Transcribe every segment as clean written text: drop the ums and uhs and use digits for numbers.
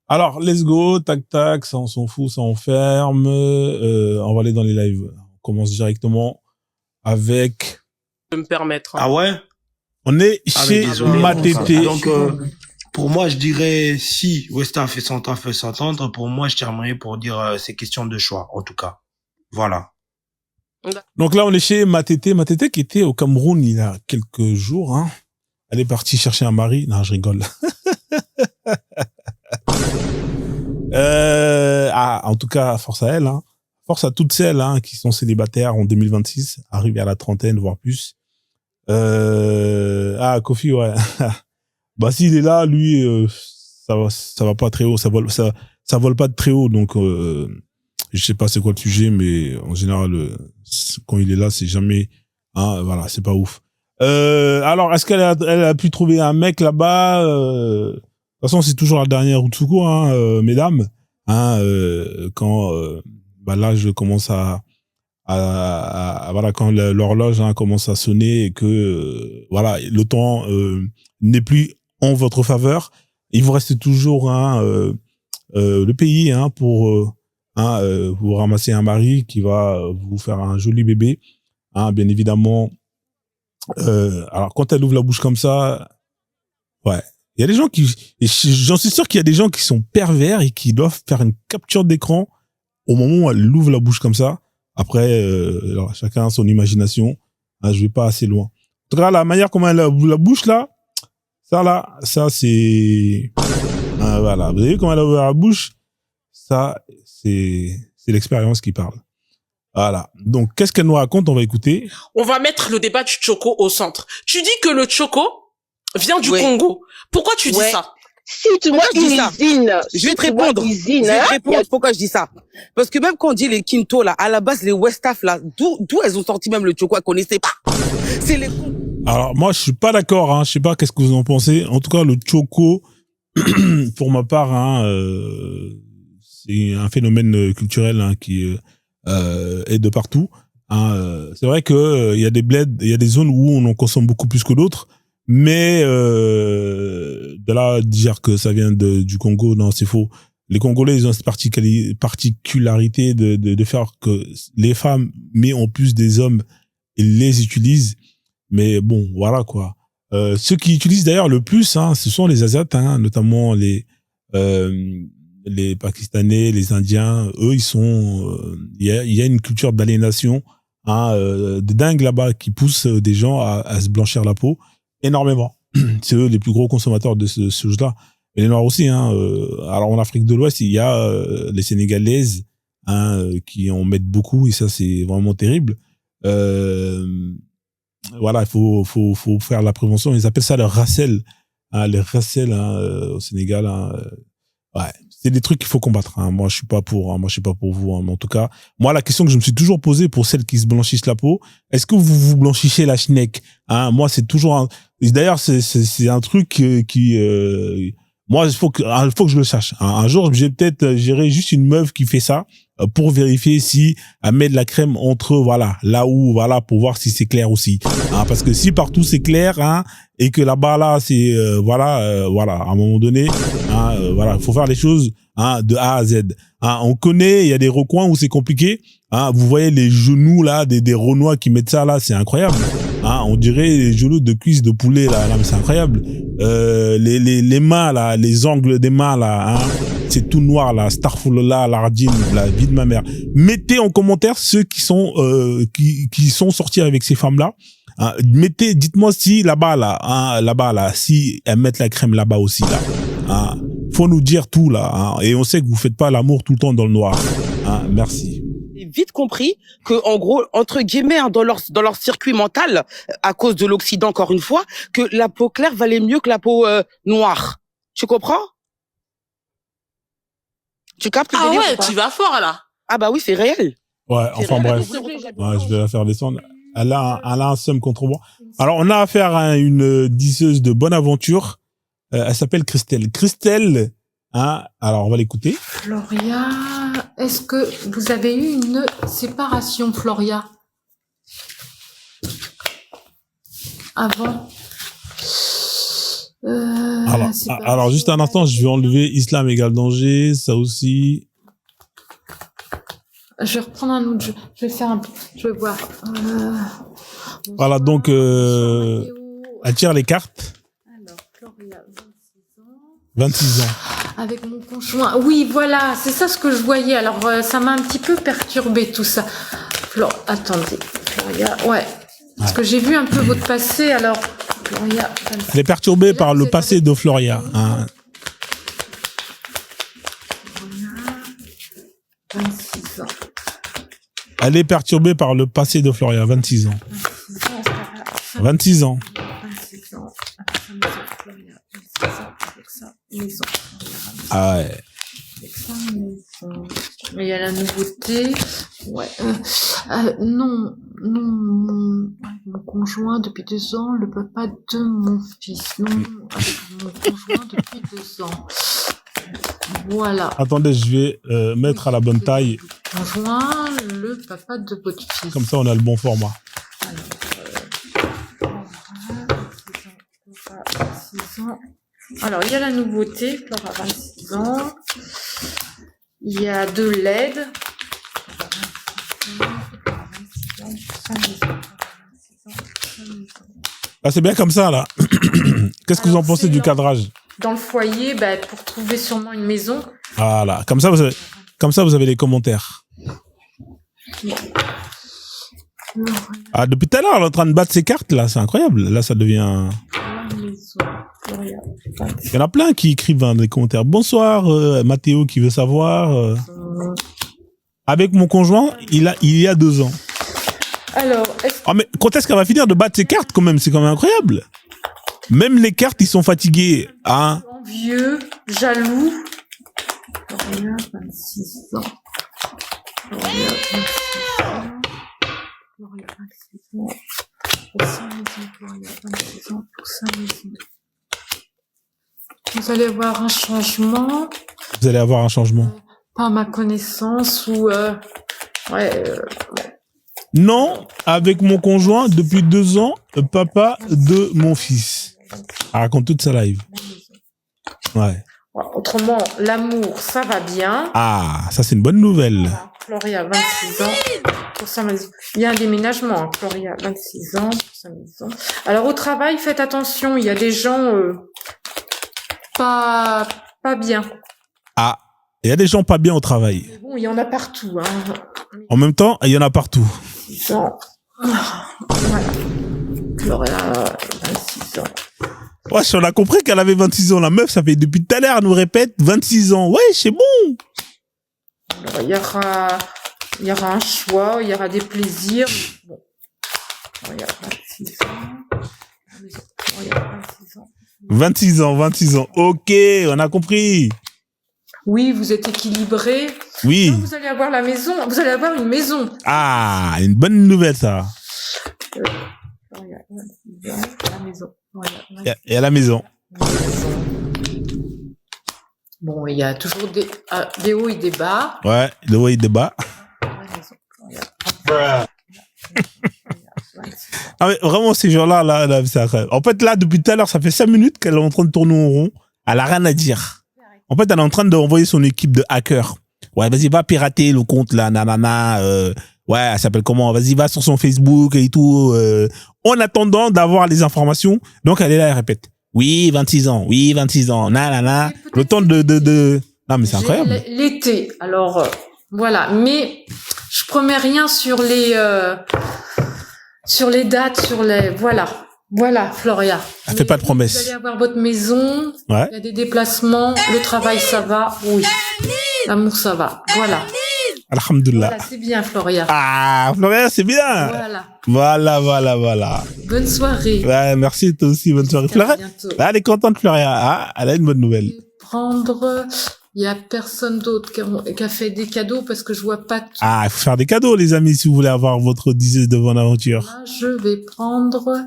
Alors, let's go, tac tac, ça on s'en fout, ça on ferme. On va aller dans les lives. On commence directement avec. Je peux me permettre. Ah ouais? On est chez Matete. Donc, pour moi, je dirais si Westa fait son temps, fait s'entendre. Pour moi, je terminerai pour dire c'est question de choix, en tout cas. Voilà. Donc là, on est chez Matete. Matete qui était au Cameroun il y a quelques jours. Hein. Elle est partie chercher un mari. Non, je rigole. En tout cas, force à elle. Hein. Force à toutes celles qui sont célibataires en 2026, arrivées à la trentaine, voire plus. Kofi, ouais. Bah s'il est là, lui, ça va pas très haut, ça vole pas de très haut, donc je sais pas c'est quoi le sujet, mais en général, quand il est là, c'est jamais, voilà, c'est pas ouf. Alors, est-ce qu'elle a pu trouver un mec là-bas De toute façon, c'est toujours la dernière route de secours, mesdames. Quand l'âge commence voilà, quand l'horloge commence à sonner et que voilà, le temps n'est plus en votre faveur, il vous reste toujours le pays pour vous ramasser un mari qui va vous faire un joli bébé, bien évidemment. Alors quand elle ouvre la bouche comme ça, ouais, il y a des gens j'en suis sûr qu'il y a des gens qui sont pervers et qui doivent faire une capture d'écran au moment où elle ouvre la bouche comme ça. Après, alors, chacun a son imagination. Je vais pas assez loin. En tout cas, la manière comment elle ouvre la bouche là, ça c'est, voilà. Vous avez vu comment elle a ouvert la bouche? Ça, c'est l'expérience qui parle. Voilà. Donc, qu'est-ce qu'elle nous raconte? On va écouter. On va mettre le débat du Tchoko au centre. Tu dis que le Tchoko vient du Congo. Pourquoi tu dis ça? Si tu vois une usine, je vais te répondre. Je vais te répondre. Pourquoi je dis ça? Parce que même quand on dit les Kinto là, à la base les Westaf là, d'où elles ont sorti même le Tchoko, elles connaissaient pas. C'est les. Alors moi je suis pas d'accord. Je sais pas qu'est-ce que vous en pensez. En tout cas le Tchoko, pour ma part, c'est un phénomène culturel qui est de partout. C'est vrai que il y a des bleds, il y a des zones où on en consomme beaucoup plus que d'autres. Mais de là dire que ça vient du Congo, non, c'est faux. Les Congolais, ils ont cette particularité de faire que les femmes, mais en plus des hommes, ils les utilisent. Mais bon, voilà quoi. Ceux qui utilisent d'ailleurs le plus, ce sont les Asiates, notamment les Pakistanais, les Indiens. Eux, ils sont, il y a une culture d'aliénation, de dingue là-bas qui pousse des gens à se blanchir la peau. Énormément. C'est eux les plus gros consommateurs de ce chose-là. Et les Noirs aussi. Alors en Afrique de l'Ouest, il y a les Sénégalaises qui en mettent beaucoup et ça c'est vraiment terrible. Voilà, il faut faire la prévention. Ils appellent ça le racel. Les racel au Sénégal. Ouais, c'est des trucs qu'il faut combattre. Moi, je suis pas pour. Moi, je suis pas pour vous. Mais en tout cas, moi, la question que je me suis toujours posée pour celles qui se blanchissent la peau, est-ce que vous vous blanchissez la schneck? Moi, c'est toujours. D'ailleurs, c'est un truc qui. Moi, il faut que je le sache. Un jour, j'irai juste une meuf qui fait ça pour vérifier si elle met de la crème entre là où pour voir si c'est clair aussi. Parce que si partout c'est clair et que là-bas là c'est à un moment donné faut faire les choses de A à Z. On connaît, il y a des recoins où c'est compliqué. Vous voyez les genoux là des Renois qui mettent ça là, c'est incroyable. On dirait les genoux de cuisse de poulet là, mais c'est incroyable. Les mains là, les angles des mains là, c'est tout noir là, Starfullah, Lardine, la vie de ma mère. Mettez en commentaire ceux qui sont sortis avec ces femmes là. Dites-moi si là-bas là, si elles mettent la crème là-bas aussi là. Faut nous dire tout là, et on sait que vous faites pas l'amour tout le temps dans le noir. Merci. J'ai vite compris que, en gros, entre guillemets, dans leur circuit mental, à cause de l'Occident encore une fois, que la peau claire valait mieux que la peau noire. Tu comprends? Tu captes le délire ou pas? Tu vas fort là. Ah bah oui, c'est réel. Ouais, enfin bref. Ouais, je vais la faire descendre. Elle a un seum contre moi. Alors, on a affaire à une diseuse de bonne aventure. Elle s'appelle Christelle. Christelle, alors on va l'écouter. Floria, est-ce que vous avez eu une séparation, Floria? Avant? Alors, juste un instant, je vais enlever Islam égale danger, ça aussi. Je vais reprendre un autre jeu. Je vais faire un... Je vais voir. Voilà, donc, elle tire les cartes. Alors, Floria, 26 ans. 26 ans. Avec mon conjoint. Oui, voilà, c'est ça ce que je voyais. Alors, ça m'a un petit peu perturbé tout ça. Attendez, Floria, ouais. Parce que j'ai vu un peu votre passé, alors... Floria, elle est perturbée par le passé de Floria. Hein. 26 ans. Elle est perturbée par le passé de Floria, 26 ans. 26 ans. 26 ans. Floria, 26 ans. Avec ça, maison. Ah ouais. Avec ça, maison. Mais il y a la nouveauté. Ouais. Non, mon conjoint depuis 2 ans, le papa de mon fils. Non, avec mon conjoint depuis 2 ans. Voilà. Attendez, je vais mettre à la bonne taille. Conjoint, le papa de votre fils. Comme ça, on a le bon format. Alors, 26 ans. Alors, il y a la nouveauté, Flora 26 ans. Il y a 2 LED. Ah, c'est bien comme ça, là. Qu'est-ce que vous en pensez du cadrage? Dans le foyer, pour trouver sûrement une maison. Voilà. Comme ça, vous avez les commentaires. Ah, depuis tout à l'heure, elle est en train de battre ses cartes, là. C'est incroyable. Là, ça devient... Il y en a plein qui écrivent dans les commentaires. Bonsoir, Mathéo qui veut savoir. Avec mon conjoint, il y a 2 ans. Alors, mais quand est-ce qu'elle va finir de battre ses cartes, quand même? C'est quand même incroyable. Même les cartes, ils sont fatigués. Hein? Envieux, jaloux. Floria, 26 ans. Floria, 26 ans. Floria, 26 ans. Pour 5 maisons, Floria, 26 ans. Pour 5 maisons. Vous allez avoir un changement. Vous allez avoir un changement. Pas à ma connaissance ou... Non, avec mon conjoint, depuis 2 ans, papa de mon fils. Elle raconte toute sa live. Ouais. Autrement, l'amour, ça va bien. Ah, ça c'est une bonne nouvelle. Voilà. Floria, 26 ans, pour sa maison. Il y a un déménagement, hein. Floria, 26 ans, pour sa maison. Alors au travail, faites attention, il y a des gens pas bien. Ah, il y a des gens pas bien au travail. Mais bon, il y en a partout. Hein. En même temps, il y en a partout. 26 ans. Voilà. Floria, 26 ans. Ouais, on a compris qu'elle avait 26 ans. La meuf, ça fait depuis tout à l'heure, elle nous répète 26 ans. Ouais, c'est bon. Alors, il y aura un choix, il y aura des plaisirs. Bon. Il y a 26 ans. Il y a 26 ans. 26 ans, 26 ans. Ok, on a compris. Oui, vous êtes équilibré. Oui. Là, vous allez avoir la maison. Vous allez avoir une maison. Ah, une bonne nouvelle, ça. Il y a 26 ans, la maison. Et à la maison. Bon, il y a toujours des hauts et des bas. Ouais, des hauts et des bas. Ah mais vraiment, ces gens-là, là, ça, en fait, là, depuis tout à l'heure, ça fait 5 minutes qu'elle est en train de tourner en rond. Elle a rien à dire. En fait, elle est en train d'envoyer son équipe de hackers. Ouais, vas-y, va pirater le compte, là, nanana, ouais, elle s'appelle comment? Vas-y, va sur son Facebook et tout. En attendant d'avoir les informations. Donc, elle est là, elle répète. Oui, 26 ans. Oui, 26 ans. Nanana. Le temps de... Non, mais c'est incroyable. L'été. Alors, voilà. Mais, je promets rien sur les dates, voilà. Voilà, Floria. Elle fait pas de promesses. Vous allez avoir votre maison. Ouais. Il y a des déplacements. Le travail, ça va. Oui. L'amour, ça va. Voilà. Alhamdoulilah. Voilà, c'est bien, Floria. Ah, Floria, c'est bien. Voilà. Bonne soirée. Ouais, merci, toi aussi, bonne soirée. Floria, elle est contente, Floria. Ah, elle a une bonne nouvelle. Il y a personne d'autre qui a fait des cadeaux parce que je vois pas tout. Ah, il faut faire des cadeaux, les amis, si vous voulez avoir votre 10 de bonne aventure. Là, je vais prendre,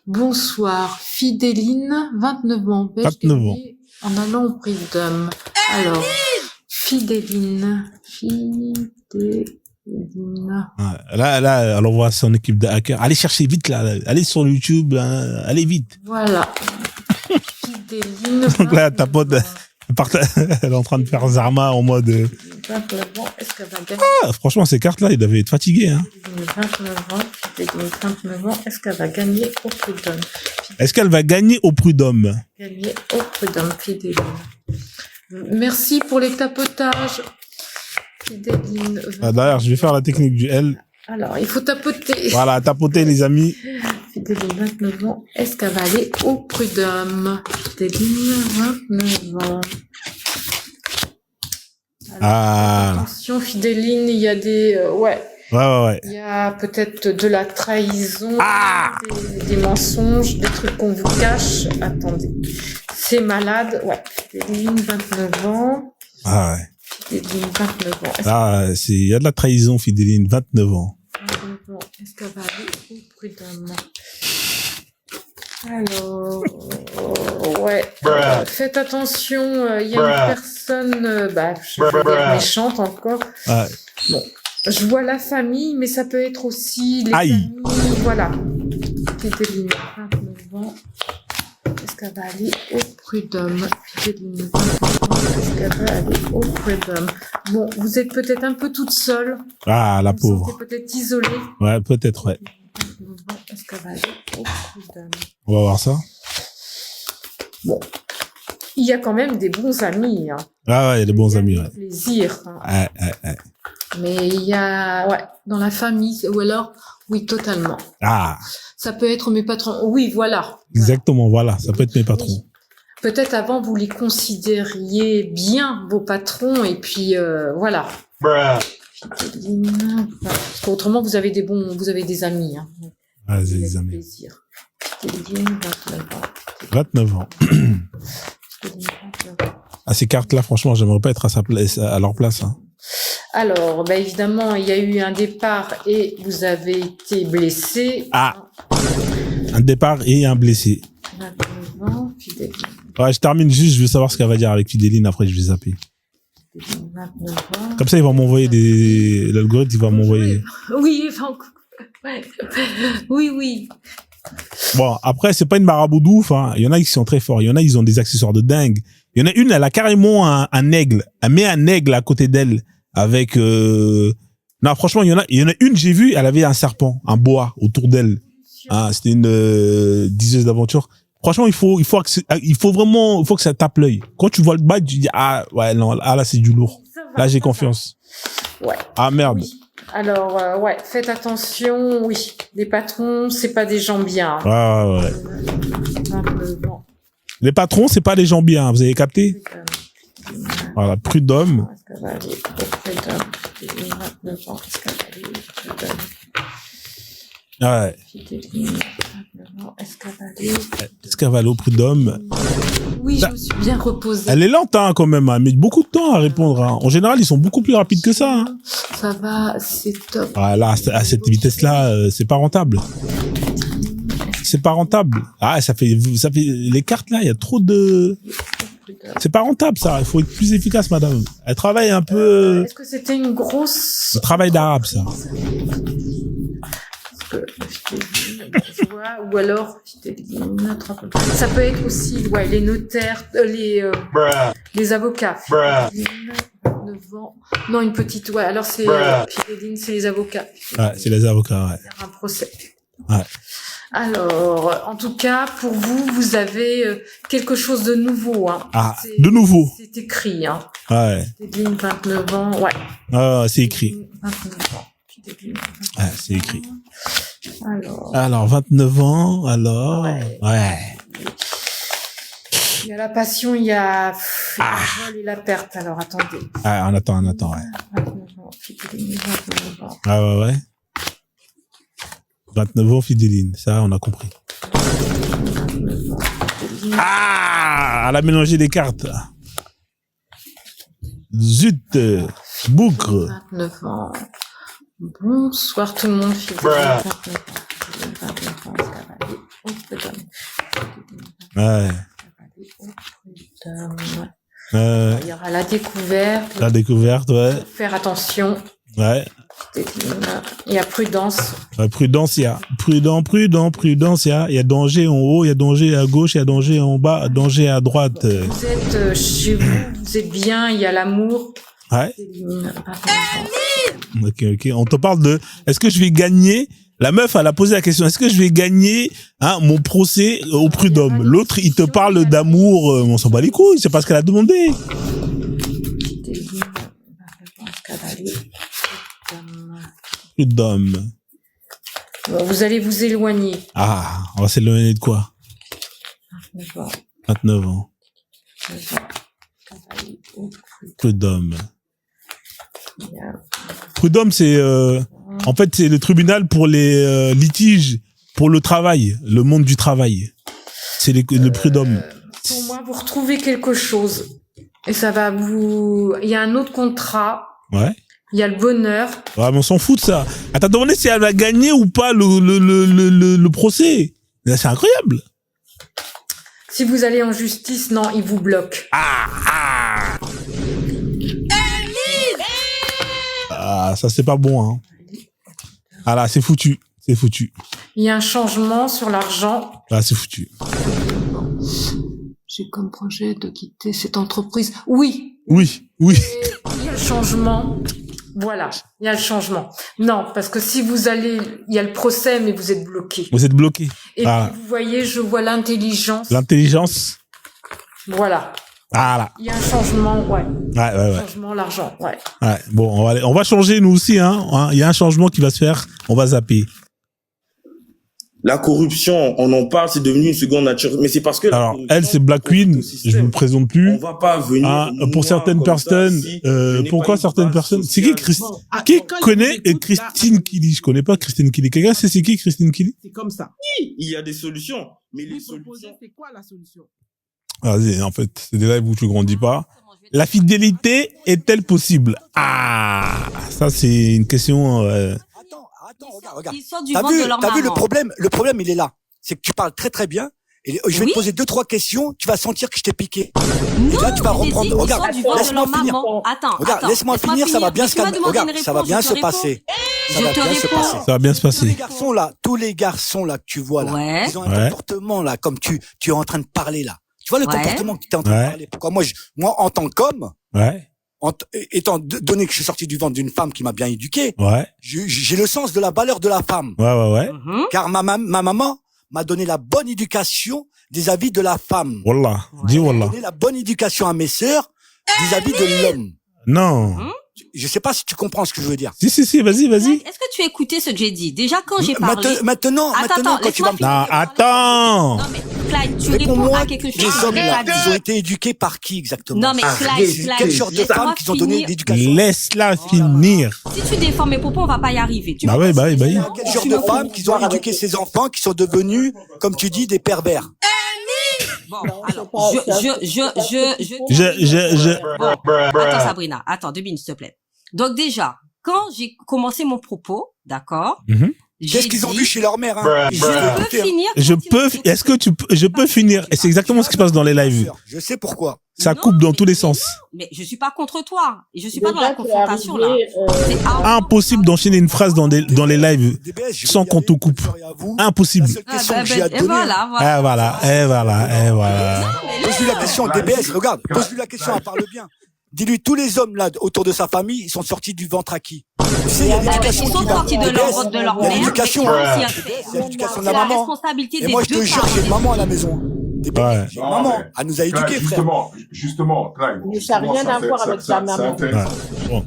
bonsoir, Fidéline, 29 ans. 29 ans. En allant au prix d'homme. Alors, Fidéline. Ouais, là, elle envoie son équipe de hackers. Allez chercher vite, là. Allez sur YouTube, là. Allez vite. Voilà. Fidéline, Donc là, ta 29 pote, ans. elle est en train de faire Zarma en mode... 29 ans, est-ce qu'elle va gagner? Ah, franchement, ces cartes-là, ils doivent être fatigués. Hein. Fidéline, 29 ans, Fidéline, 29 ans, est-ce qu'elle va gagner au prud'homme? Est-ce qu'elle va gagner au prud'homme? Gagner au prud'homme, Fidéline. Merci pour les tapotages. Fidéline. Ah, d'ailleurs, je vais faire la technique du L. Alors, il faut tapoter. Voilà, tapoter, les amis. Fidéline, 29 ans. Est-ce qu'elle va aller au prud'homme? Fidéline, 29 ans. Alors, Ah. attention, Fidéline, il y a des... ouais. Ouais. Il y a peut-être de la trahison, Ah. des mensonges, des trucs qu'on vous cache. Attendez. C'est malade. Ouais. Fidéline, 29 ans. Ah ouais. Fidéline, 29 ans. Ah, il y a de la trahison, Fidéline, 29 ans. Est-ce qu'elle va aller au prud'homme? Alors, ouais. Faites attention, il y a une personne, je veux dire méchante encore. Ouais. Bon, je vois la famille, mais ça peut être aussi les Aïe. amis. Voilà. Fidéline, 29 ans. Est-ce qu'elle va aller au prud'homme? Fidéline, 29 ans. Est-ce qu'elle va aller au prud'homme? Bon, vous êtes peut-être un peu toute seule. Ah, la Vous vous pauvre. sentez peut-être isolée. Ouais, peut-être, ouais. Est-ce qu'elle va aller au prud'homme? On va voir ça. Bon, il y a quand même des bons amis. Hein. Ah ouais, il y a des bons amis, ouais. Plaisir. Hein. Ouais. Mais il y a, ouais, dans la famille, ou alors, oui, totalement. Ah, Ça peut être mes patrons. Oui, voilà. exactement, voilà. Ça peut être mes patrons. Peut-être avant, vous les considériez bien, vos patrons, et puis, voilà. Fidéline, parce qu'autrement, vous avez des amis. Hein. Ah, c'est Il y a des du amis. plaisir. Fidéline, 29 ans. 29 ans. Fidéline, 29 ans. Ah, ces cartes-là, franchement, j'aimerais pas être à sa place, à leur place. Hein. Alors, évidemment, il y a eu un départ et vous avez été blessé. Ah. Un départ et un blessé. 29 ans, Fidéline. Ouais, je termine juste, je veux savoir ce qu'elle va dire avec Fidéline, après je vais zapper. Fidéline, 29 ans. Comme ça, il va m'envoyer l'algorithme, il va m'envoyer. Oui, ouais. Oui. Bon, après, c'est pas une marabout d'ouf, hein. Il y en a qui sont très forts. Il y en a, ils ont des accessoires de dingue. Il y en a une, elle a carrément un aigle. Elle met un aigle à côté d'elle avec, non, franchement, il y en a une, j'ai vu, elle avait un serpent, un boa autour d'elle. Ah, c'était une diseuse d'aventure. Franchement, il faut que ça tape l'œil. Quand tu vois le badge, tu dis, ah, ouais, non, là, c'est du lourd. Là, j'ai confiance. Ouais. Ah, merde. Oui. Alors, ouais, faites attention, oui. Les patrons, c'est pas des gens bien. Ouais. 29 ans. Les patrons, c'est pas des gens bien, vous avez capté? Voilà, prud'homme. Est-ce qu'elle va aller au prud'homme? Fidéline, 29 ans. Est-ce qu'elle va aller au prud'homme? Ouais. Fidéline, 29 ans. Est-ce qu'elle va aller? Est-ce qu'elle va aller au prud'homme? Oui, je me suis bien reposée. Elle est lente, hein, quand même. Elle met beaucoup de temps à répondre. Hein. En général, ils sont beaucoup plus rapides que ça. Hein. Ça va, c'est top. Ah, là, à cette vitesse-là, c'est pas rentable. C'est pas rentable. Ah, ça fait les cartes là, il y a trop de. C'est pas rentable ça. Il faut être plus efficace, madame. Elle travaille un peu. Est-ce que c'était une grosse. Le travail d'arabe, ça. Ou alors, ça peut être aussi, ouais, les notaires, les avocats. Non, une petite, ouais, alors c'est, Fidéline, c'est les avocats. Ouais, c'est les avocats, ouais. Faire un procès. Ouais. Alors, en tout cas, pour vous, vous avez quelque chose de nouveau, hein. Ah, de nouveau. C'est écrit, hein. Ouais. Fidéline, 29 ans, ouais. Ah, c'est écrit. 29 ans. Ouais, c'est écrit. Alors, 29 ans, alors. Ouais. Il y a la passion, il y a le vol et la perte. Alors, attendez. Ah, on attend, ouais. 29 ans, Fidéline, 29 ans. Ah, ouais. 29 ans, Fidéline. Ça, on a compris. 29 ans, Fidéline. Ah, elle a mélangé des cartes. Zut, bougre. 29 ans. Bonsoir tout le monde, Fidéline. 29 ans. Est-ce qu'elle va aller au prud'homme? Ouais. Il y aura la découverte. La découverte, ouais. Faire attention. Ouais. Il y a prudence. Prudence, il y a prudence, il y a danger en haut, il y a danger à gauche, il y a danger en bas, danger à droite. Vous êtes chez vous êtes bien, il y a l'amour. Ouais. Ok. On te parle de, est-ce que je vais gagner? La meuf, elle a posé la question, est-ce que je vais gagner mon procès au prud'homme? L'autre, il te parle d'amour, on s'en bat les couilles, c'est pas ce qu'elle a demandé. Prud'homme. Bon, vous allez vous éloigner. Ah, on va s'éloigner de quoi? 29 ans. Prud'homme. Prud'homme, c'est en fait c'est le tribunal pour les litiges pour le travail, le monde du travail. C'est le prud'homme. Pour moi, vous retrouvez quelque chose et ça va vous. Il y a un autre contrat. Ouais. Il y a le bonheur. Ouais, mais on s'en fout de ça. Elle t'a demandé si elle va gagner ou pas le procès. C'est incroyable. Si vous allez en justice, non, ils vous bloquent. Ah, ça c'est pas bon, hein. Ah là, c'est foutu. C'est foutu. Il y a un changement sur l'argent. Ah, c'est foutu. J'ai comme projet de quitter cette entreprise. Oui. Oui. Et il y a le changement. Voilà, il y a le changement. Non, parce que si vous allez, il y a le procès, mais vous êtes bloqué. Vous êtes bloqué. Et puis vous voyez, je vois l'intelligence. L'intelligence. Voilà. Ah là. Il y a un changement, ouais. Ouais. Changement, l'argent, ouais. Ouais. Bon, on va changer nous aussi, hein. Il y a un changement qui va se faire. On va zapper. La corruption, on en parle, c'est devenu une seconde nature. Mais c'est parce que... Alors, elle, c'est Black Queen. Je vous présente plus. On va pas venir... pour certaines personnes, pourquoi certaines personnes... C'est qui qui connaît Christine Kelly? Je connais pas Christine Kelly. Quelqu'un sait c'est qui Christine Kelly? C'est comme ça. Oui, il y a des solutions. Mais les solutions... C'est quoi la solution? Vas-y, en fait, c'est des lives où tu grandis pas. La fidélité est-elle possible? Ah, ça, c'est une question... Attends, regarde. T'as vu le problème, il est là. C'est que tu parles très très bien. Et je vais te poser 2-3 questions, tu vas sentir que je t'ai piqué. Non, et là, tu vas reprendre. Regarde, laisse-moi finir. Attends, laisse-moi finir, ça va bien se calmer. Regarde, ça va bien se passer. Ça va bien se passer. Tous les garçons là que tu vois là, ils ont un comportement là, comme tu es en train de parler là. Tu vois le comportement que tu es en train de parler. Pourquoi moi, en tant qu'homme, étant donné que je suis sorti du ventre d'une femme qui m'a bien éduqué, j'ai le sens de la valeur de la femme. Car ma maman m'a donné la bonne éducation vis-à-vis de la femme. Wallah. Dis wallah. M'a donné la bonne éducation à mes sœurs vis-à-vis de l'homme. Non. Je sais pas si tu comprends ce que je veux dire. Si, vas-y. Est-ce que tu as écouté ce que j'ai dit? Déjà, quand j'ai parlé... Maintenant, quand tu vas me... Non, attends. Non, mais Clyde, tu réponds à quelque chose. Les hommes, là, ils ont été éduqués par qui exactement? Non, mais Clyde, quel genre de femmes qu'ils ont donné l'éducation? Laisse-la finir. Si tu défends mes propos, on va pas y arriver. Bah oui. Quel genre de femmes qu'ils ont éduqué ces enfants qui sont devenus, comme tu dis, des pervers? Bon, alors, Attends, Sabrina. Attends, 2 minutes, s'il te plaît. Donc, déjà, quand j'ai commencé mon propos, d'accord? Qu'est-ce qu'ils ont vu chez leur mère, hein? Je peux finir. Et c'est exactement ce qui se passe dans les lives. Je sais pourquoi. Ça coupe dans tous les sens. Mais je suis pas contre toi. Et je suis pas dans la confrontation, là. C'est impossible d'enchaîner une phrase dans les lives sans qu'on te coupe. Impossible. Et voilà. Pose-lui la question, DBS, regarde. Pose-lui la question, elle parle bien. Dis-lui, tous les hommes là autour de sa famille, ils sont sortis du ventre à qui? Tu sais, il y a l'éducation qui va. Ils sont sortis de leur mère. L'éducation, l'éducation de la maman. Et moi, je te jure, j'ai une maman à la maison. J'ai une maman. Elle nous a éduqués, frère. Justement, Clyde. Mais ça n'a rien à voir avec sa maman. Bon.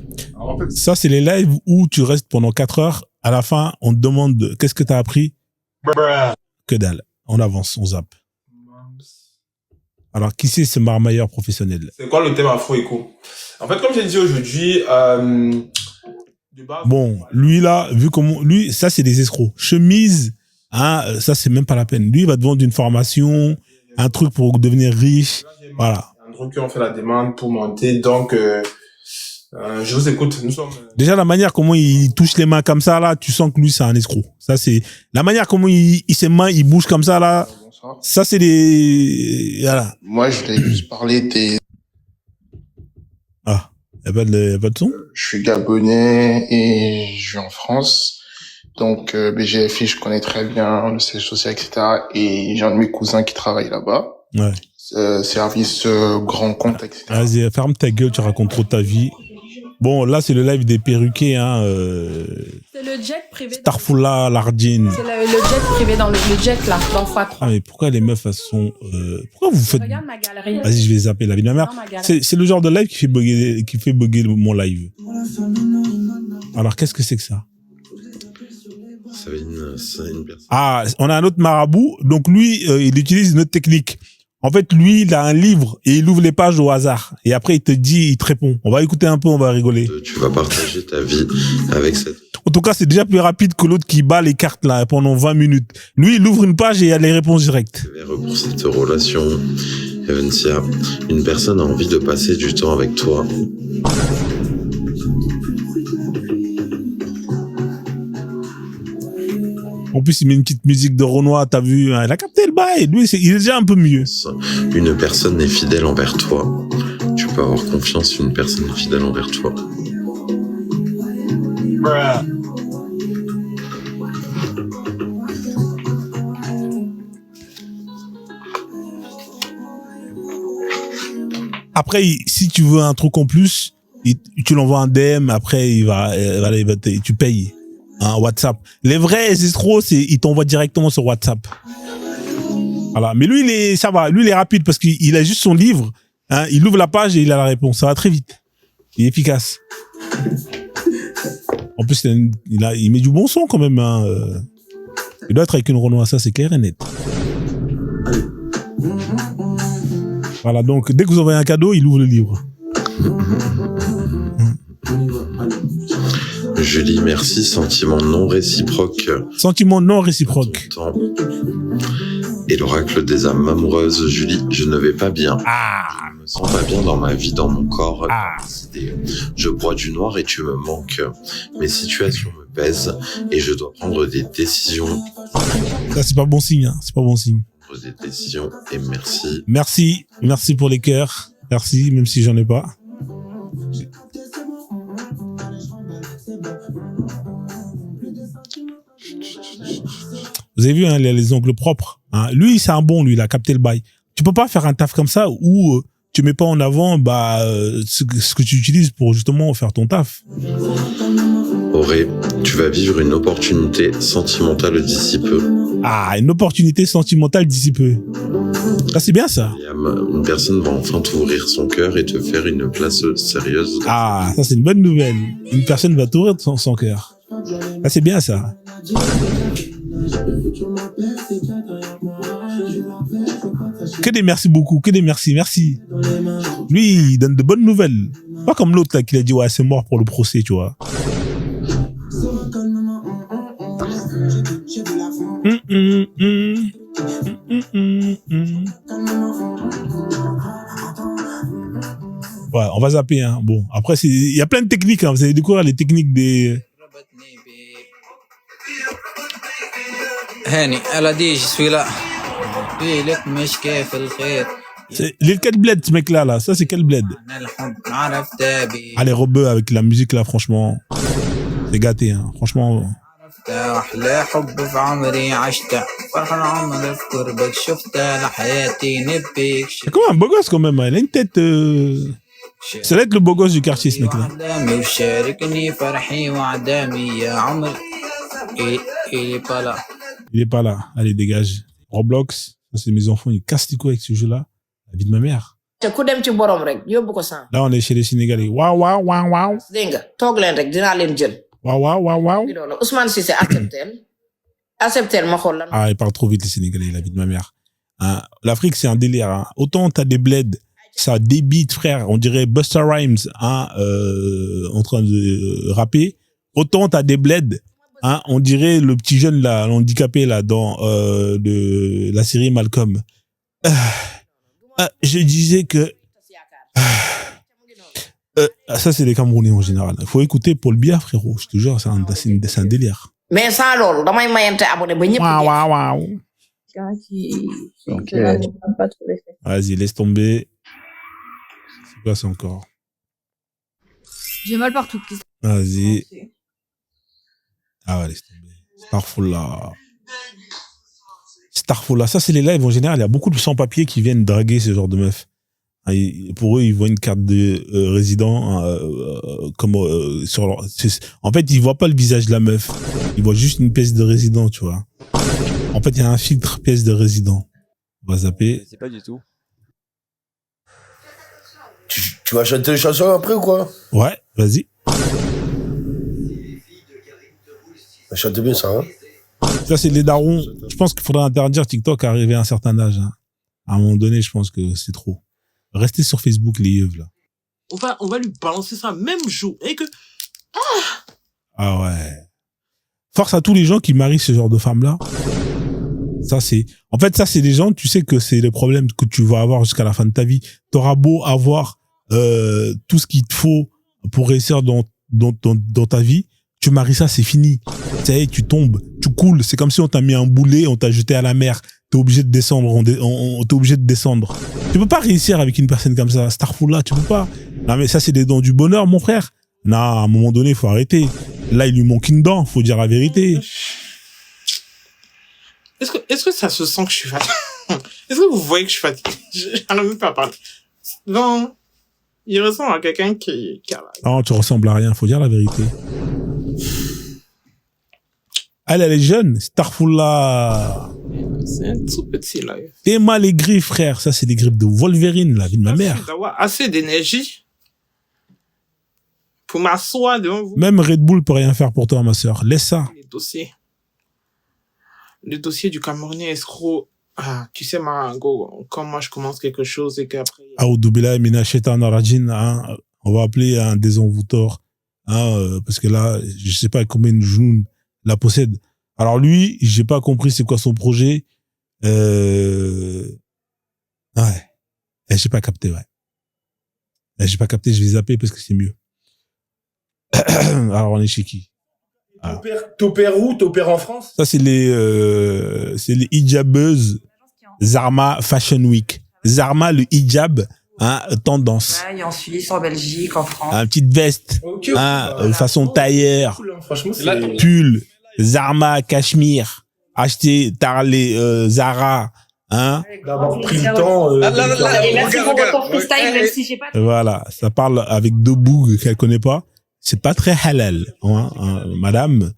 Ça, c'est les lives où tu restes pendant 4 heures. À la fin, on te demande qu'est-ce que t'as appris? Que dalle. On avance, on zappe. Alors, qui c'est ce marmailleur professionnel? C'est quoi le thème Afro-Éco? En fait, comme j'ai dit aujourd'hui, bon, lui là, vu comment, lui, ça c'est des escrocs. Chemise, ça c'est même pas la peine. Lui, il va te vendre une formation, un truc pour devenir riche, voilà. Un truc qu'on fait la demande pour monter, donc je vous écoute. Nous sommes. Déjà la manière comment il touche les mains comme ça là, tu sens que lui c'est un escroc. Ça c'est la manière comment ses mains il bouge comme ça là. Ça, c'est des... Voilà. Moi, je voulais juste parler des... a pas de son? Je suis gabonais et je vis en France. Donc, BGFI, je connais très bien le siège social, etc. Et j'ai un de mes cousins qui travaille là-bas. Ouais. Service grand compte, etc. Vas-y, ferme ta gueule, tu racontes trop ta vie. Bon, là, c'est le live des perruquets, hein. C'est le jet privé. Starfoula, Lardine. C'est le jet privé dans le jet, là, dans x3. Ah, mais pourquoi les meufs, elles sont... pourquoi vous faites... Regarde ma galerie. Vas-y, je vais zapper la vie de ma mère. C'est le genre de live qui fait bugger mon live. Alors, qu'est-ce que c'est que ça? C'est une personne. Ah, on a un autre marabout. Donc, lui, il utilise une autre technique. En fait, lui, il a un livre et il ouvre les pages au hasard. Et après, il te répond. On va écouter un peu, on va rigoler. Tu vas partager ta vie avec cette... En tout cas, c'est déjà plus rapide que l'autre qui bat les cartes là pendant 20 minutes. Lui, il ouvre une page et il y a les réponses directes. Pour cette relation, Eventia, une personne a envie de passer du temps avec toi. En plus, il met une petite musique de Renoir, t'as vu, hein, il a capté le bail. Lui, il est déjà un peu mieux. Une personne est fidèle envers toi. Tu peux avoir confiance, une personne est fidèle envers toi. Après, si tu veux un truc en plus, tu l'envoies un DM, après, tu payes. Hein, WhatsApp. Les vrais escrocs, ils t'envoient directement sur WhatsApp. Voilà. Mais lui, ça va. Lui, il est rapide parce qu'il a juste son livre. Hein, il ouvre la page et il a la réponse. Ça va très vite. Il est efficace. En plus, il met du bon son quand même. Hein. Il doit être avec une Renault, ça c'est clair et net. Voilà, donc dès que vous envoyez un cadeau, il ouvre le livre. Julie, merci. Sentiment non réciproque. Sentiment non réciproque. Et l'oracle des âmes amoureuses. Julie, je ne vais pas bien. Je me sens pas bien dans ma vie, dans mon corps. Je bois du noir et tu me manques. Mes situations me pèsent et je dois prendre des décisions. Ça, c'est pas bon signe. Hein. C'est pas bon signe. Prendre des décisions et merci. Merci pour les cœurs. Merci, même si j'en ai pas. Vous avez vu, hein, les ongles propres. Hein. Lui, c'est un bon, lui, il a capté le bail. Tu peux pas faire un taf comme ça où tu mets pas en avant ce que tu utilises pour justement faire ton taf. Auré, tu vas vivre une opportunité sentimentale d'ici peu. Ah, une opportunité sentimentale d'ici peu. Ah, c'est bien ça. Une personne va enfin t'ouvrir son cœur et te faire une place sérieuse. Ah, ça c'est une bonne nouvelle. Une personne va t'ouvrir son cœur. Ah, c'est bien ça. Que des merci beaucoup, que des merci. Lui, il donne de bonnes nouvelles. Pas comme l'autre là qui a dit ouais, c'est mort pour le procès, tu vois. Ouais, on va zapper. Hein. Bon, après, il y a plein de techniques. Hein. Vous allez découvrir les techniques des... C'est quel bled, ce mec-là, là? Ça, c'est quel bled? Ah, les rebeux avec la musique, là, franchement. C'est gâté, hein. Franchement... C'est comme un beau gosse quand même, il a une tête... Ça va être le beau gosse du quartier, ce mec-là. Il est pas là. Allez, dégage. Roblox, ça c'est mes enfants, ils cassent les couilles avec ce jeu-là. La vie de ma mère. Là, on est chez les Sénégalais. Waouh. Waouh. Ousmane Cissé acceptel ma xool lan. Ah, il parle trop vite les Sénégalais, la vie de ma mère. Hein, l'Afrique c'est un délire. Hein. Autant t'as des bleds, ça débite frère, on dirait Busta Rhymes hein, en train de rapper. Autant t'as des bleds, hein, on dirait le petit jeune là, l'handicapé là dans de la série Malcolm. Je disais que ça c'est les Camerounais en général. Il faut écouter Paul Biya frérot, je te jure, c'est un délire. Mais sans loolu damay mayante abonné ba ñëpp. Waouh. Ok. Vas-y, laisse tomber. C'est quoi ça encore? J'ai mal partout. Vas-y. Ah ouais, laisse tomber. Starfall, ça c'est les lives en général. Il y a beaucoup de sans-papiers qui viennent draguer ce genre de meufs. Pour eux, ils voient une carte de résident sur leur... En fait, ils voient pas le visage de la meuf. Ils voient juste une pièce de résident, tu vois. En fait, il y a un filtre pièce de résident. On va zapper. C'est pas du tout. Tu vas chanter les chansons après ou quoi? Ouais, vas-y. Chante bien ça, hein? Ça, c'est les darons. Je pense qu'il faudrait interdire TikTok à arriver à un certain âge. Hein. À un moment donné, je pense que c'est trop. Restez sur Facebook, les yeux, là. On va lui balancer ça même jour. Et que... Ah ouais. Force à tous les gens qui marient ce genre de femmes-là. Ça, c'est des gens, tu sais que c'est les problèmes que tu vas avoir jusqu'à la fin de ta vie. T'auras beau avoir tout ce qu'il te faut pour réussir dans ta vie. Tu maries ça, c'est fini. Ça y est, tu tombes, tu coules. C'est comme si on t'a mis un boulet, on t'a jeté à la mer. T'es obligé de descendre, t'es obligé de descendre. Tu peux pas réussir avec une personne comme ça. Starfall là, tu peux pas. Non, mais ça, c'est des dons du bonheur, mon frère. Non, à un moment donné, il faut arrêter. Là, il lui manque une dent, faut dire la vérité. Est-ce que ça se sent que je suis fatigué? Est-ce que vous voyez que je suis fatigué? J'arrive même pas à parler. Non. Il ressemble à quelqu'un qui a... Non, tu ressembles à rien, faut dire la vérité. Elle est jeune, Starfall là. C'est un tout petit là. T'es mal les griffes, frère. Ça, c'est des griffes de Wolverine, la vie de ma mère. D'avoir assez d'énergie pour m'asseoir devant vous. Même Red Bull peut rien faire pour toi, ma sœur. Laisse ça. Le dossier du Camerounais escroc. Ah, tu sais, quand moi je commence quelque chose et qu'après... Aoudoubillah, Mina Shetan Arajin, hein, on va appeler un désenvoûteur, hein, parce que là, je sais pas combien de June la possède. Alors lui, j'ai pas compris c'est quoi son projet. Ouais. J'ai pas capté, ouais. J'ai pas capté, je vais zapper parce que c'est mieux. Alors on est chez qui? T'opères où? T'opères en France? Ça, c'est les hijabeuses Zarma Fashion Week. Zarma, le hijab, hein, tendance. Ouais, en Suisse, en Belgique, en France. Un petite veste, okay, hein, façon tailleur, cool, hein. Franchement, c'est... pull, Zarma, cachemire, acheter Tarlé, Zara, hein. D'avoir pris le temps. Et merci pour votre freestyle, même si j'ai pas... Voilà, ça parle avec deux bougs qu'elle connaît pas. C'est pas très halal, hein, madame.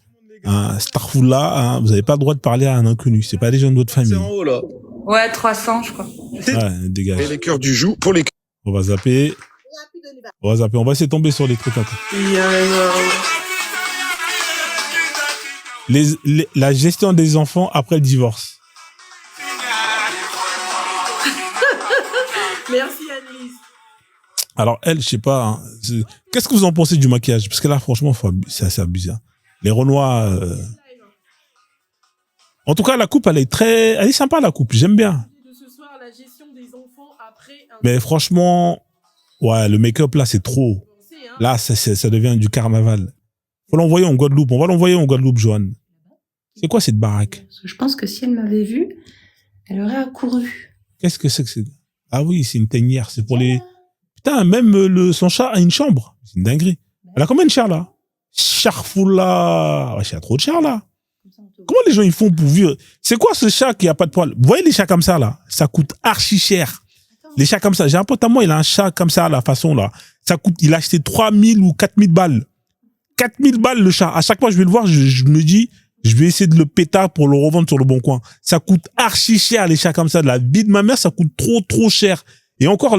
Starfall là, hein, vous avez pas le droit de parler à un inconnu. C'est pas des gens de votre famille. C'est en haut, là. Ouais, 300, je crois. Ouais, dégage. Et les cœurs du jour pour les... On va zapper. On va essayer de tomber sur les trucs après. La gestion des enfants après le divorce. Merci, Annelise. Alors, elle, je sais pas, hein, qu'est-ce que vous en pensez du maquillage? Parce que là, franchement, c'est assez abusé. Hein. Les Renois... En tout cas, la coupe, elle est sympa, la coupe. J'aime bien. Mais franchement, ouais, le make-up, là, c'est trop. Là, ça devient du carnaval. Faut l'envoyer en Guadeloupe. On va l'envoyer en Guadeloupe, Joanne. C'est quoi cette baraque? Je pense que si elle m'avait vue, elle aurait accouru. Qu'est-ce que c'est que c'est? Ah oui, c'est une teignère. C'est pour les... Putain, même son chat a une chambre. C'est une dinguerie. Elle a combien de chats, là? Charfoula. Ouais, il y a trop de chats, là. Comment les gens, ils font pour vivre? C'est quoi ce chat qui a pas de poils? Vous voyez les chats comme ça, là? Ça coûte archi cher. Les chats comme ça. J'ai un pote à moi, il a un chat comme ça, la façon, là. Ça coûte, il a acheté 3000 ou 4000 balles. 4000 balles, le chat. À chaque fois, je vais le voir, je me dis, je vais essayer de le péter pour le revendre sur le bon coin. Ça coûte archi cher, les chats comme ça. De la vie de ma mère, ça coûte trop cher. Et encore,